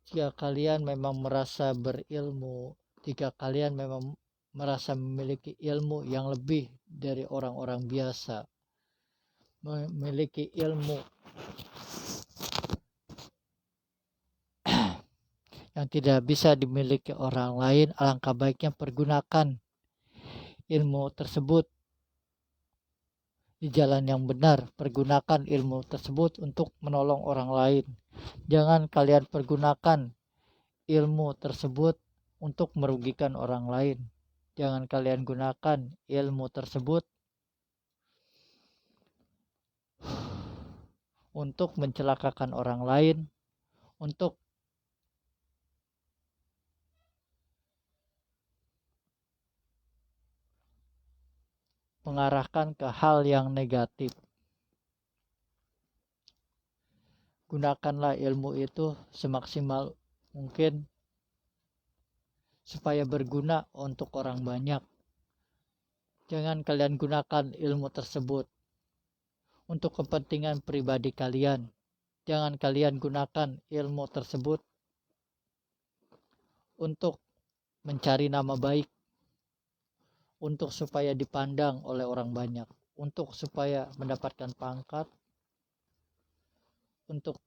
Jika kalian memang merasa berilmu, jika kalian memang merasa memiliki ilmu yang lebih dari orang-orang biasa, memiliki ilmu yang tidak bisa dimiliki orang lain, alangkah baiknya pergunakan ilmu tersebut di jalan yang benar. Pergunakan ilmu tersebut untuk menolong orang lain. Jangan kalian pergunakan ilmu tersebut untuk merugikan orang lain. Jangan kalian gunakan ilmu tersebut untuk mencelakakan orang lain, untuk mengarahkan ke hal yang negatif. Gunakanlah ilmu itu semaksimal mungkin supaya berguna untuk orang banyak. Jangan kalian gunakan ilmu tersebut untuk kepentingan pribadi kalian. Jangan kalian gunakan ilmu tersebut untuk mencari nama baik, untuk supaya dipandang oleh orang banyak, untuk supaya mendapatkan pangkat, untuk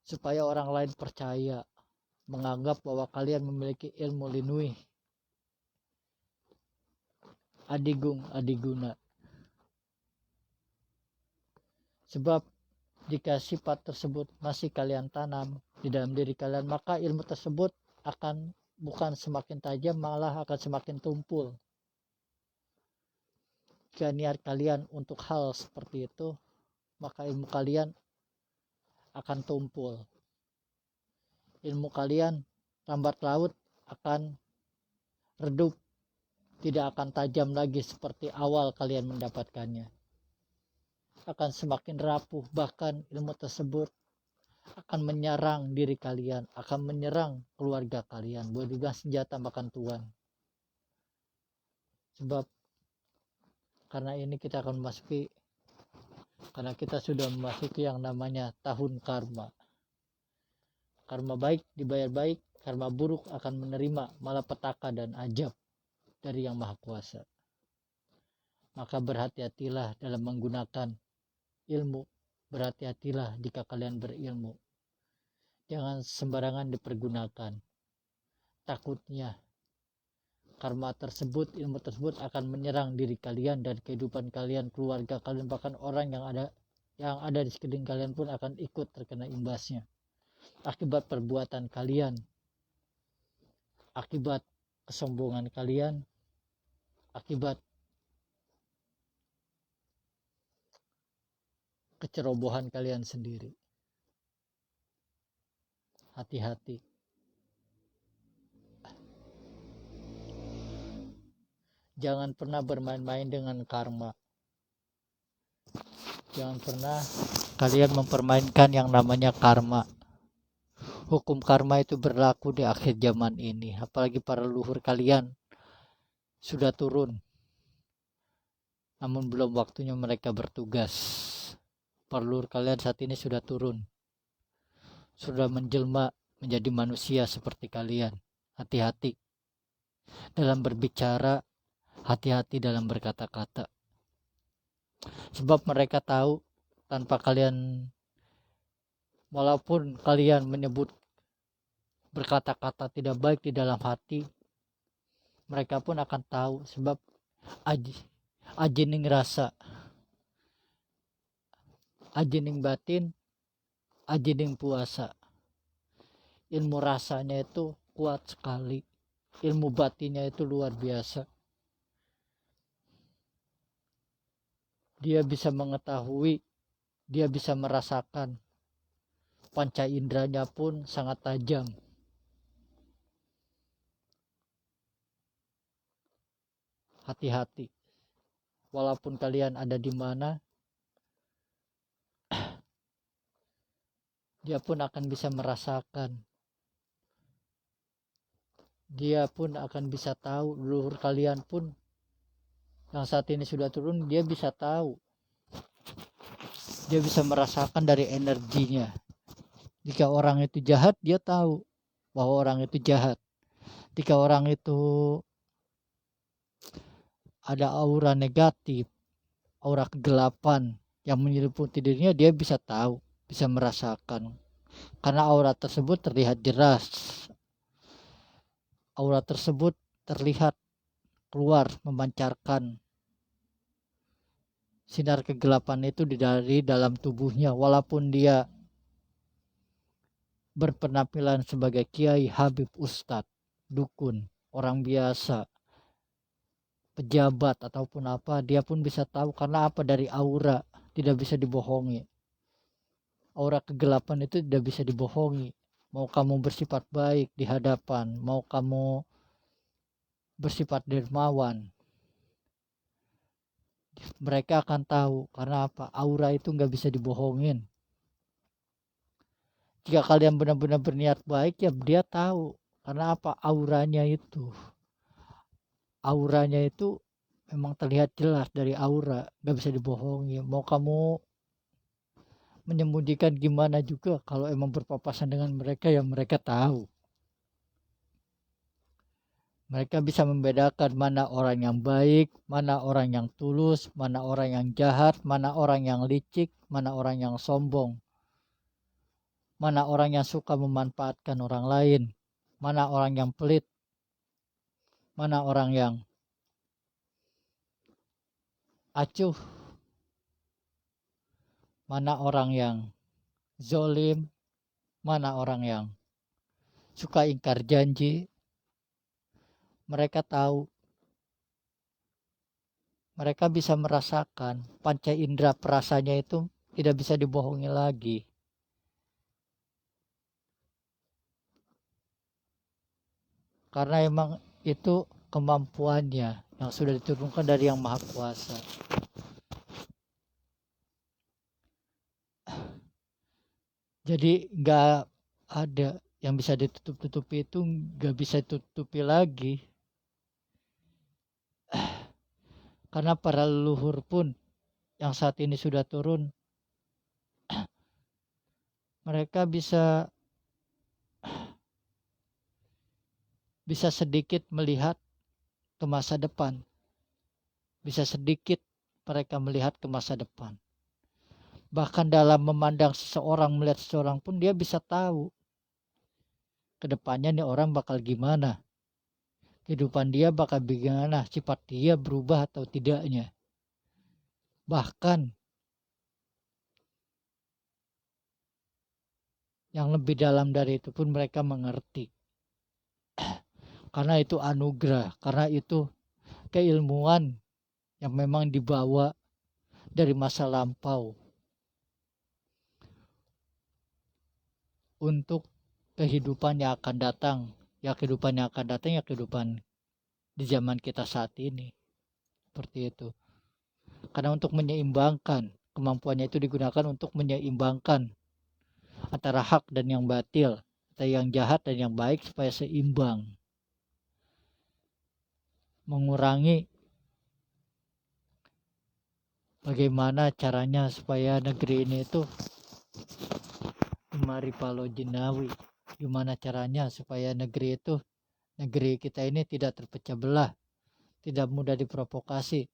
supaya orang lain percaya, menganggap bahwa kalian memiliki ilmu linui, adigung adiguna. Sebab jika sifat tersebut masih kalian tanam di dalam diri kalian, maka ilmu tersebut akan bukan semakin tajam, malah akan semakin tumpul. Jika niat kalian untuk hal seperti itu, maka ilmu kalian akan tumpul. Ilmu kalian lambat laut akan redup, tidak akan tajam lagi seperti awal kalian mendapatkannya. Akan semakin rapuh, bahkan ilmu tersebut akan menyerang diri kalian, akan menyerang keluarga kalian, dengan senjata makan tuan. Sebab karena ini kita akan memasuki, karena kita sudah memasuki yang namanya tahun karma. Karma baik dibayar baik, karma buruk akan menerima malapetaka dan ajab dari Yang Maha Kuasa. Maka berhati-hatilah dalam menggunakan ilmu. Berhati-hatilah jika kalian berilmu. Jangan sembarangan dipergunakan. Takutnya karma tersebut, ilmu tersebut akan menyerang diri kalian dan kehidupan kalian, keluarga kalian, bahkan orang yang ada di sekeliling kalian pun akan ikut terkena imbasnya. Akibat perbuatan kalian, akibat kesombongan kalian, akibat kecerobohan kalian sendiri. Hati-hati. Jangan pernah bermain-main dengan karma. Jangan pernah kalian mempermainkan yang namanya karma. Hukum karma itu berlaku di akhir zaman ini. Apalagi para leluhur kalian sudah turun, namun belum waktunya mereka bertugas. Para leluhur kalian saat ini sudah turun, sudah menjelma menjadi manusia seperti kalian. Hati-hati dalam berbicara, hati-hati dalam berkata-kata. Sebab mereka tahu tanpa kalian, walaupun kalian menyebut berkata-kata tidak baik di dalam hati, mereka pun akan tahu. Sebab ajining rasa, ajining batin, ajining puasa. Ilmu rasanya itu kuat sekali, ilmu batinnya itu luar biasa. Dia bisa mengetahui, dia bisa merasakan. Panca inderanya pun sangat tajam. Hati-hati. Walaupun kalian ada di mana, dia pun akan bisa merasakan. Dia pun akan bisa tahu. Leluhur kalian pun yang saat ini sudah turun, dia bisa tahu. Dia bisa merasakan dari energinya. Jika orang itu jahat, dia tahu bahwa orang itu jahat. Jika orang itu ada aura negatif, aura kegelapan yang menyelimuti dirinya, dia bisa tahu, bisa merasakan. Karena aura tersebut terlihat jelas. Aura tersebut terlihat keluar, memancarkan sinar kegelapan itu dari dalam tubuhnya, walaupun dia berpenampilan sebagai kiai, habib, ustadz, dukun, orang biasa, pejabat ataupun apa, dia pun bisa tahu. Karena apa? Dari aura, tidak bisa dibohongi. Aura kegelapan itu tidak bisa dibohongi. Mau kamu bersifat baik di hadapan, mau kamu bersifat dermawan, mereka akan tahu. Karena apa? Aura itu nggak bisa dibohongin. Jika kalian benar-benar berniat baik, ya dia tahu. Karena apa? Auranya itu memang terlihat jelas dari aura, nggak bisa dibohongi. Mau kamu menyembunyikan gimana juga, kalau emang berpapasan dengan mereka, ya mereka tahu. Mereka bisa membedakan mana orang yang baik, mana orang yang tulus, mana orang yang jahat, mana orang yang licik, mana orang yang sombong, mana orang yang suka memanfaatkan orang lain, mana orang yang pelit, mana orang yang acuh, mana orang yang zolim, mana orang yang suka ingkar janji. Mereka tahu, mereka bisa merasakan. Panca indera perasanya itu tidak bisa dibohongi lagi. Karena emang itu kemampuannya yang sudah diturunkan dari Yang Maha Kuasa. Jadi nggak ada yang bisa ditutup-tutupi, itu nggak bisa ditutupi lagi. Karena para leluhur pun yang saat ini sudah turun, mereka bisa sedikit melihat ke masa depan. Bisa sedikit mereka melihat ke masa depan. Bahkan dalam memandang seseorang, melihat seseorang pun dia bisa tahu kedepannya nih orang bakal gimana. Kehidupan dia bakal bagaimana, sifat dia berubah atau tidaknya. Bahkan yang lebih dalam dari itu pun mereka mengerti. Karena itu anugerah, karena itu keilmuan yang memang dibawa dari masa lampau untuk kehidupan yang akan datang. Ya kehidupan yang akan datang, ya kehidupan di zaman kita saat ini. Seperti itu. Karena untuk menyeimbangkan, kemampuannya itu digunakan untuk menyeimbangkan antara hak dan yang batil, atau yang jahat dan yang baik, supaya seimbang. Mengurangi bagaimana caranya supaya negeri ini itu mari palo jinawi. Gimana caranya supaya negeri kita ini tidak terpecah belah, tidak mudah diprovokasi.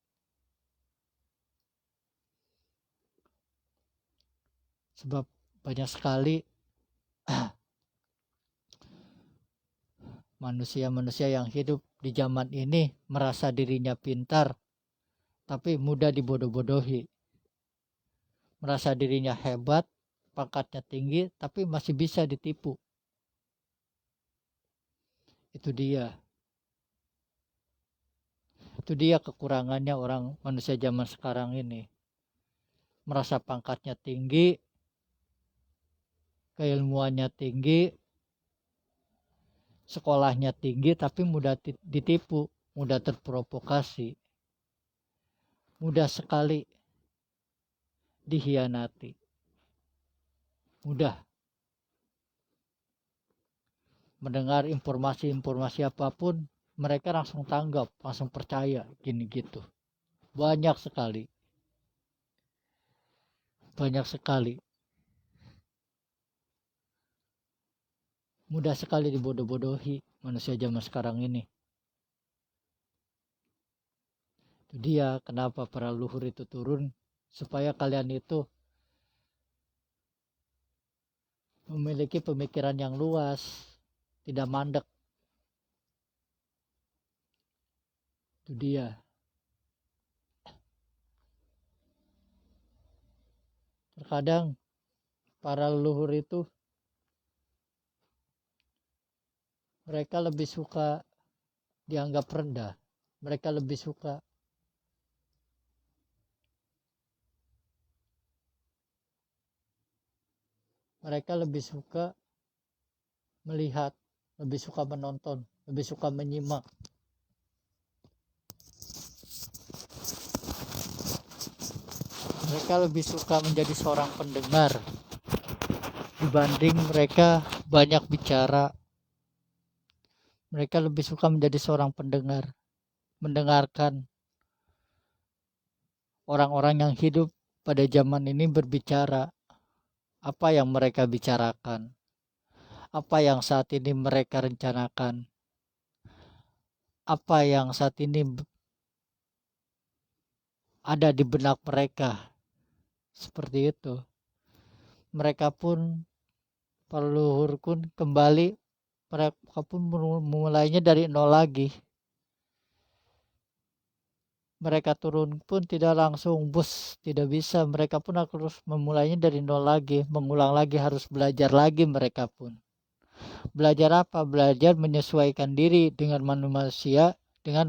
Sebab banyak sekali manusia-manusia yang hidup di zaman ini merasa dirinya pintar, tapi mudah dibodoh-bodohi. Merasa dirinya hebat, pangkatnya tinggi, tapi masih bisa ditipu. Itu dia. Itu dia kekurangannya orang manusia zaman sekarang ini. Merasa pangkatnya tinggi, keilmuannya tinggi, sekolahnya tinggi, tapi mudah ditipu, mudah terprovokasi, mudah sekali dihianati, mudah mendengar informasi-informasi apapun, mereka langsung tanggap, langsung percaya, gini gitu. Banyak sekali, mudah sekali dibodoh-bodohi manusia zaman sekarang ini. Itu dia kenapa para leluhur itu turun, supaya kalian itu memiliki pemikiran yang luas, tidak mandek. Itu dia. Terkadang para leluhur itu mereka lebih suka dianggap rendah. Mereka lebih suka melihat, lebih suka menonton, lebih suka menyimak. Mereka lebih suka menjadi seorang pendengar dibanding mereka banyak bicara. Mereka lebih suka menjadi seorang pendengar, mendengarkan orang-orang yang hidup pada zaman ini berbicara, apa yang mereka bicarakan, apa yang saat ini mereka rencanakan, apa yang saat ini ada di benak mereka. Seperti itu. Mereka pun, para leluhur pun kembali, mereka pun memulainya dari nol lagi. Mereka turun pun tidak langsung bus, tidak bisa. Mereka pun harus memulainya dari nol lagi, mengulang lagi, harus belajar lagi mereka pun. Belajar apa? Belajar menyesuaikan diri dengan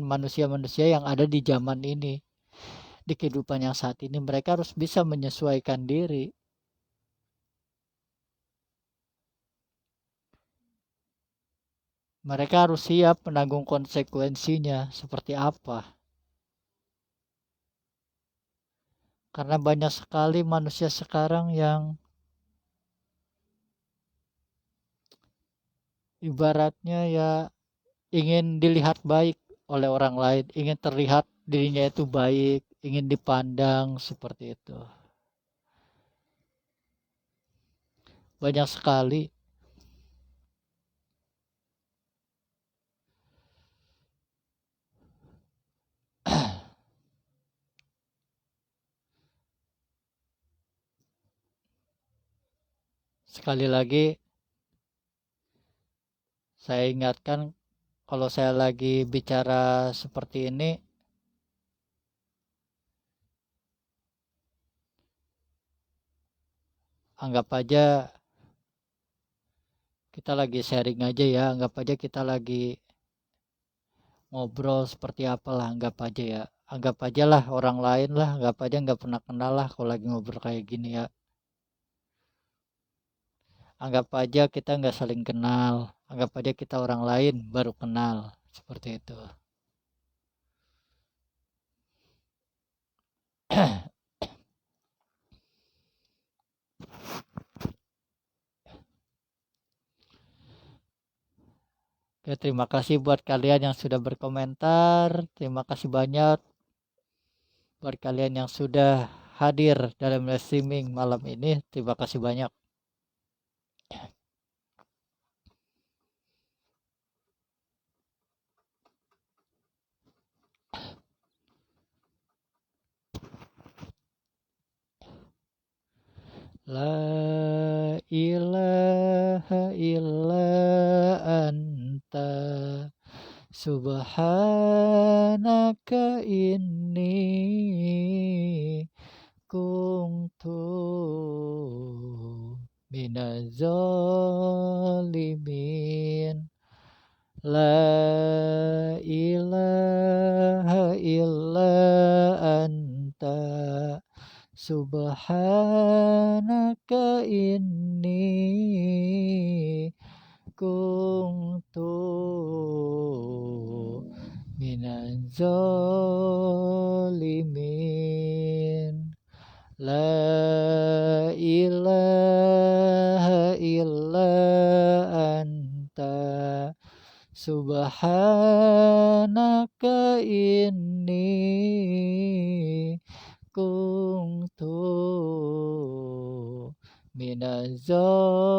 manusia-manusia yang ada di zaman ini. Di kehidupan yang saat ini mereka harus bisa menyesuaikan diri. Mereka harus siap menanggung konsekuensinya seperti apa. Karena banyak sekali manusia sekarang yang ibaratnya ya ingin dilihat baik oleh orang lain, ingin terlihat dirinya itu baik, ingin dipandang seperti itu. Banyak sekali. Sekali lagi saya ingatkan, kalau saya lagi bicara seperti ini, anggap aja kita lagi sharing aja ya, anggap aja kita lagi ngobrol seperti apalah, anggap aja ya. Anggap aja lah orang lain lah, anggap aja nggak pernah kenal lah kalau lagi ngobrol kayak gini ya. Anggap aja kita nggak saling kenal, anggap aja kita orang lain baru kenal, seperti itu. Oke, terima kasih buat kalian yang sudah berkomentar, terima kasih banyak buat kalian yang sudah hadir dalam live streaming malam ini, terima kasih banyak. La ilaha illa anta subhanaka inni kuntu minaz zalimin. La ilaha illa anta subhanaka inni kuntu minaz zalimin. La ilaha illa anta subhanaka inni kuntu minaz zalimin.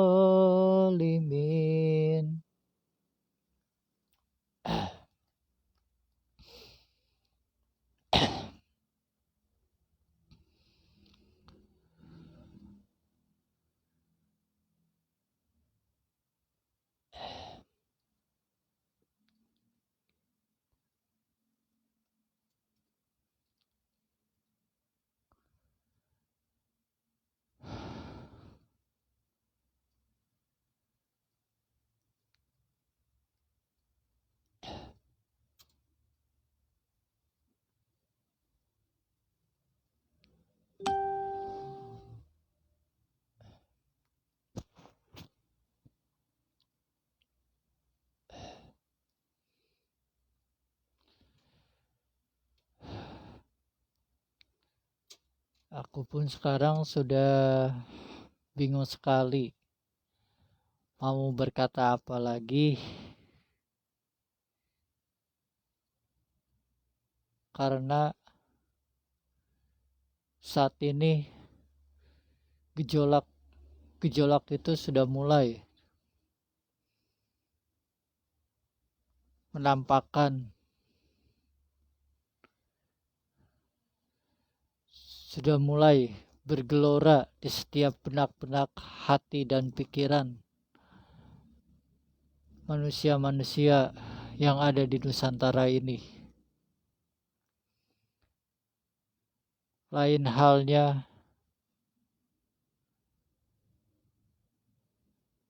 Aku pun sekarang sudah bingung sekali mau berkata apa lagi, karena saat ini gejolak itu sudah mulai menampakkan, sudah mulai bergelora di setiap benak-benak hati dan pikiran manusia-manusia yang ada di Nusantara ini. Lain halnya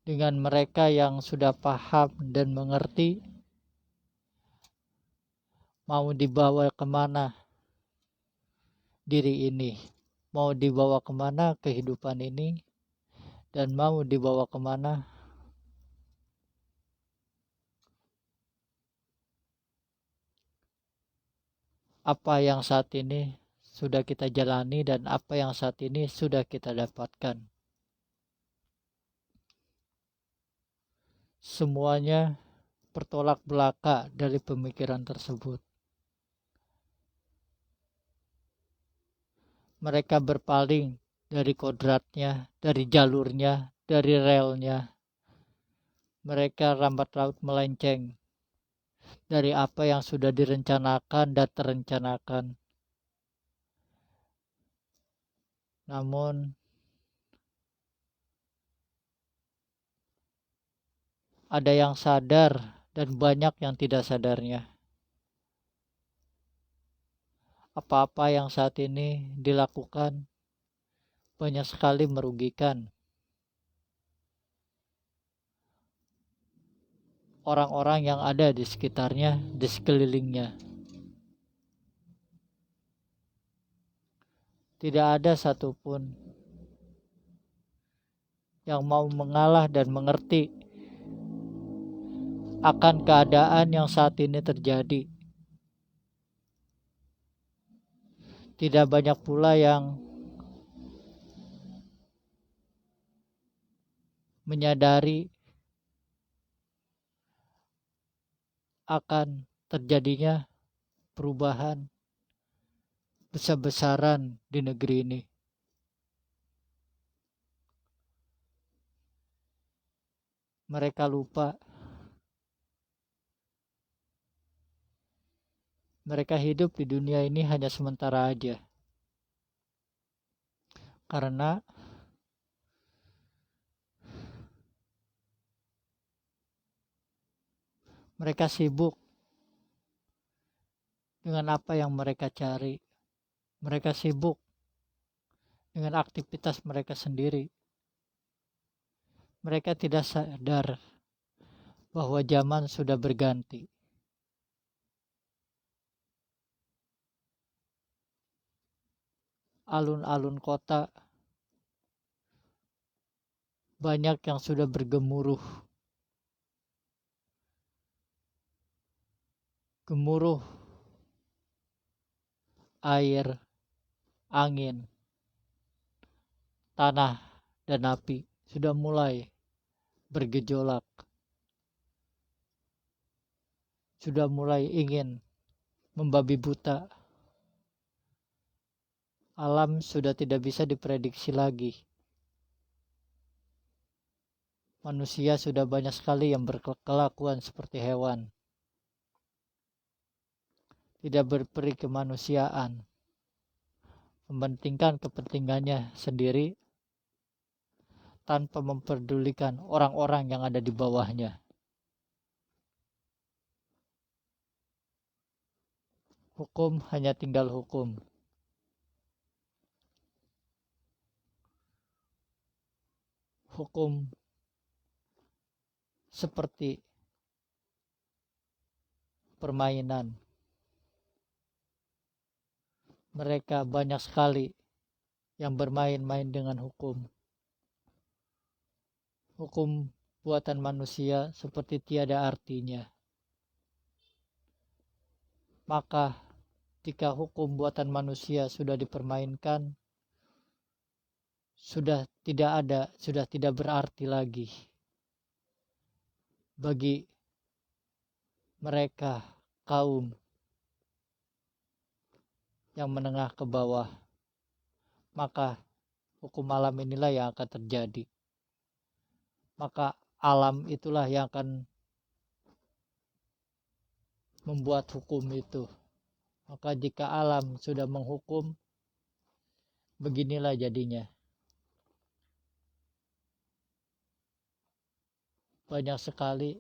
dengan mereka yang sudah paham dan mengerti mau dibawa kemana diri ini, mau dibawa kemana kehidupan ini, dan mau dibawa kemana apa yang saat ini sudah kita jalani dan apa yang saat ini sudah kita dapatkan. Semuanya bertolak belakang dari pemikiran tersebut. Mereka berpaling dari kodratnya, dari jalurnya, dari relnya. Mereka lambat laut melenceng dari apa yang sudah direncanakan dan terencanakan. Namun ada yang sadar dan banyak yang tidak sadarnya. Apa-apa yang saat ini dilakukan banyak sekali merugikan orang-orang yang ada di sekitarnya, di sekelilingnya. Tidak ada satupun yang mau mengalah dan mengerti akan keadaan yang saat ini terjadi. Tidak banyak pula yang menyadari akan terjadinya perubahan besar-besaran di negeri ini. Mereka lupa mereka hidup di dunia ini hanya sementara aja. Karena mereka sibuk dengan apa yang mereka cari. Mereka sibuk dengan aktivitas mereka sendiri. Mereka tidak sadar bahwa zaman sudah berganti. Alun-alun kota banyak yang sudah bergemuruh. Gemuruh air, angin, tanah, dan api sudah mulai bergejolak. Sudah mulai ingin membabi buta. Alam sudah tidak bisa diprediksi lagi. Manusia sudah banyak sekali yang berkelakuan seperti hewan. Tidak berperi kemanusiaan. Mementingkan kepentingannya sendiri tanpa memperdulikan orang-orang yang ada di bawahnya. Hukum hanya tinggal hukum. Hukum seperti permainan. Mereka banyak sekali yang bermain-main dengan hukum. Hukum buatan manusia seperti tiada artinya. Maka jika hukum buatan manusia sudah dipermainkan, sudah tidak berarti lagi bagi mereka kaum yang menengah ke bawah. Maka hukum alam inilah yang akan terjadi. Maka alam itulah yang akan membuat hukum itu. Maka jika alam sudah menghukum, beginilah jadinya. Banyak sekali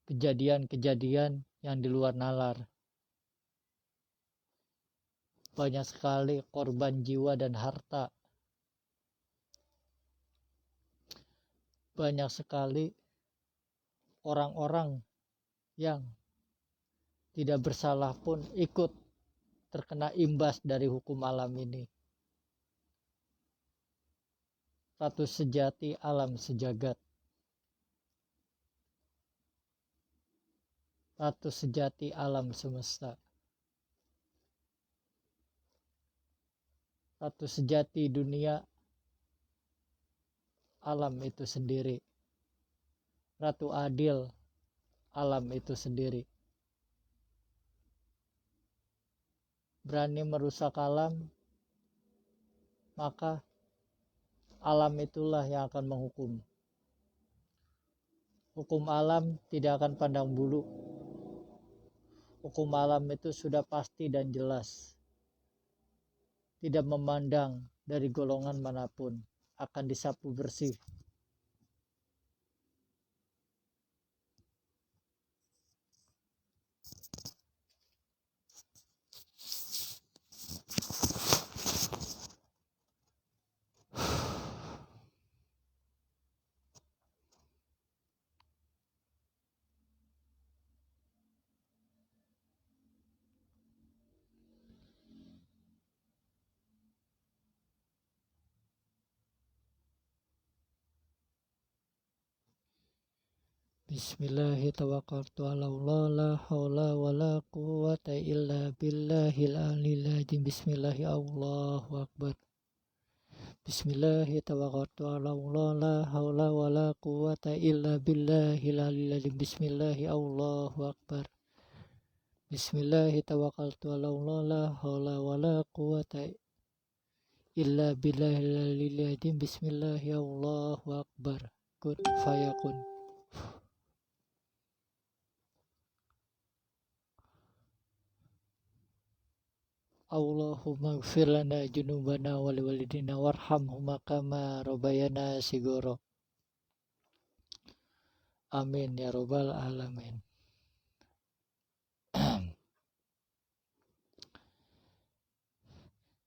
kejadian-kejadian yang di luar nalar. Banyak sekali korban jiwa dan harta. Banyak sekali orang-orang yang tidak bersalah pun ikut terkena imbas dari hukum alam ini. Ratu sejati alam sejagat. Ratu sejati alam semesta. Ratu sejati dunia alam itu sendiri. Ratu adil alam itu sendiri. Berani merusak alam, maka alam itulah yang akan menghukum. Hukum alam tidak akan pandang bulu. Hukum alam itu sudah pasti dan jelas. Tidak memandang dari golongan manapun, akan disapu bersih. Bismillahirrahmanirrahim. La haula wala quwwata illa billahil aliyil azim. Allahu akbar. Bismillahirrahmanirrahim. La haula wala quwwata illa billahil aliyil azim. Allahu akbar. Bismillahirrahmanirrahim. La haula wala quwwata illa billahil aliyil azim. Allahu akbar. Kun fayakun. Allahumma ighfir lana junubana wal walidina warhamhuma kama rabbayana sigoro. Amin ya robbal alamin.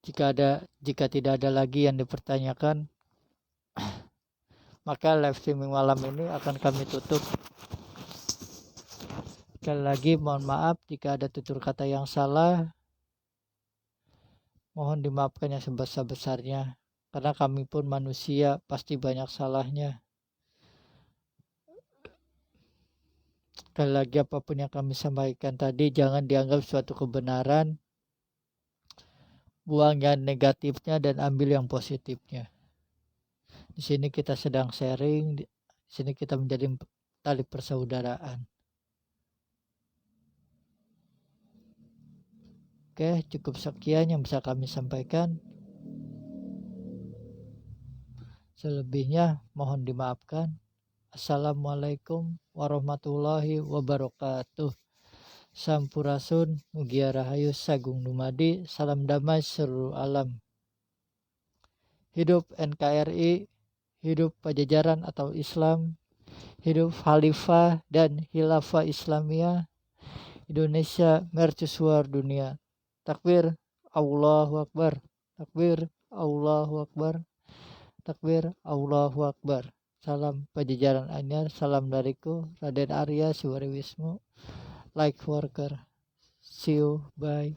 Jika tidak ada lagi yang dipertanyakan, maka live streaming malam ini akan kami tutup. Sekali lagi mohon maaf jika ada tutur kata yang salah. Mohon dimaafkan yang sebesar-besarnya, karena kami pun manusia, pasti banyak salahnya. Sekali lagi apapun yang kami sampaikan tadi jangan dianggap suatu kebenaran. Buang yang negatifnya dan ambil yang positifnya. Di sini kita sedang sharing, di sini kita menjadi tali persaudaraan. Oke, cukup sekian yang bisa kami sampaikan. Selebihnya mohon dimaafkan. Assalamualaikum warahmatullahi wabarakatuh. Sampurasun, mugia rahayu, sagung dumadi, salam damai seluruh alam. Hidup NKRI, hidup Pajajaran atau Islam, hidup Khalifah dan Khilafah Islamiyah, Indonesia mercusuar dunia. Takbir, Allahu Akbar. Takbir, Allahu Akbar. Takbir, Allahu Akbar. Salam Pajajaran Anyar, salam dariku Raden Arya Siwariwismu, like worker. See you, bye.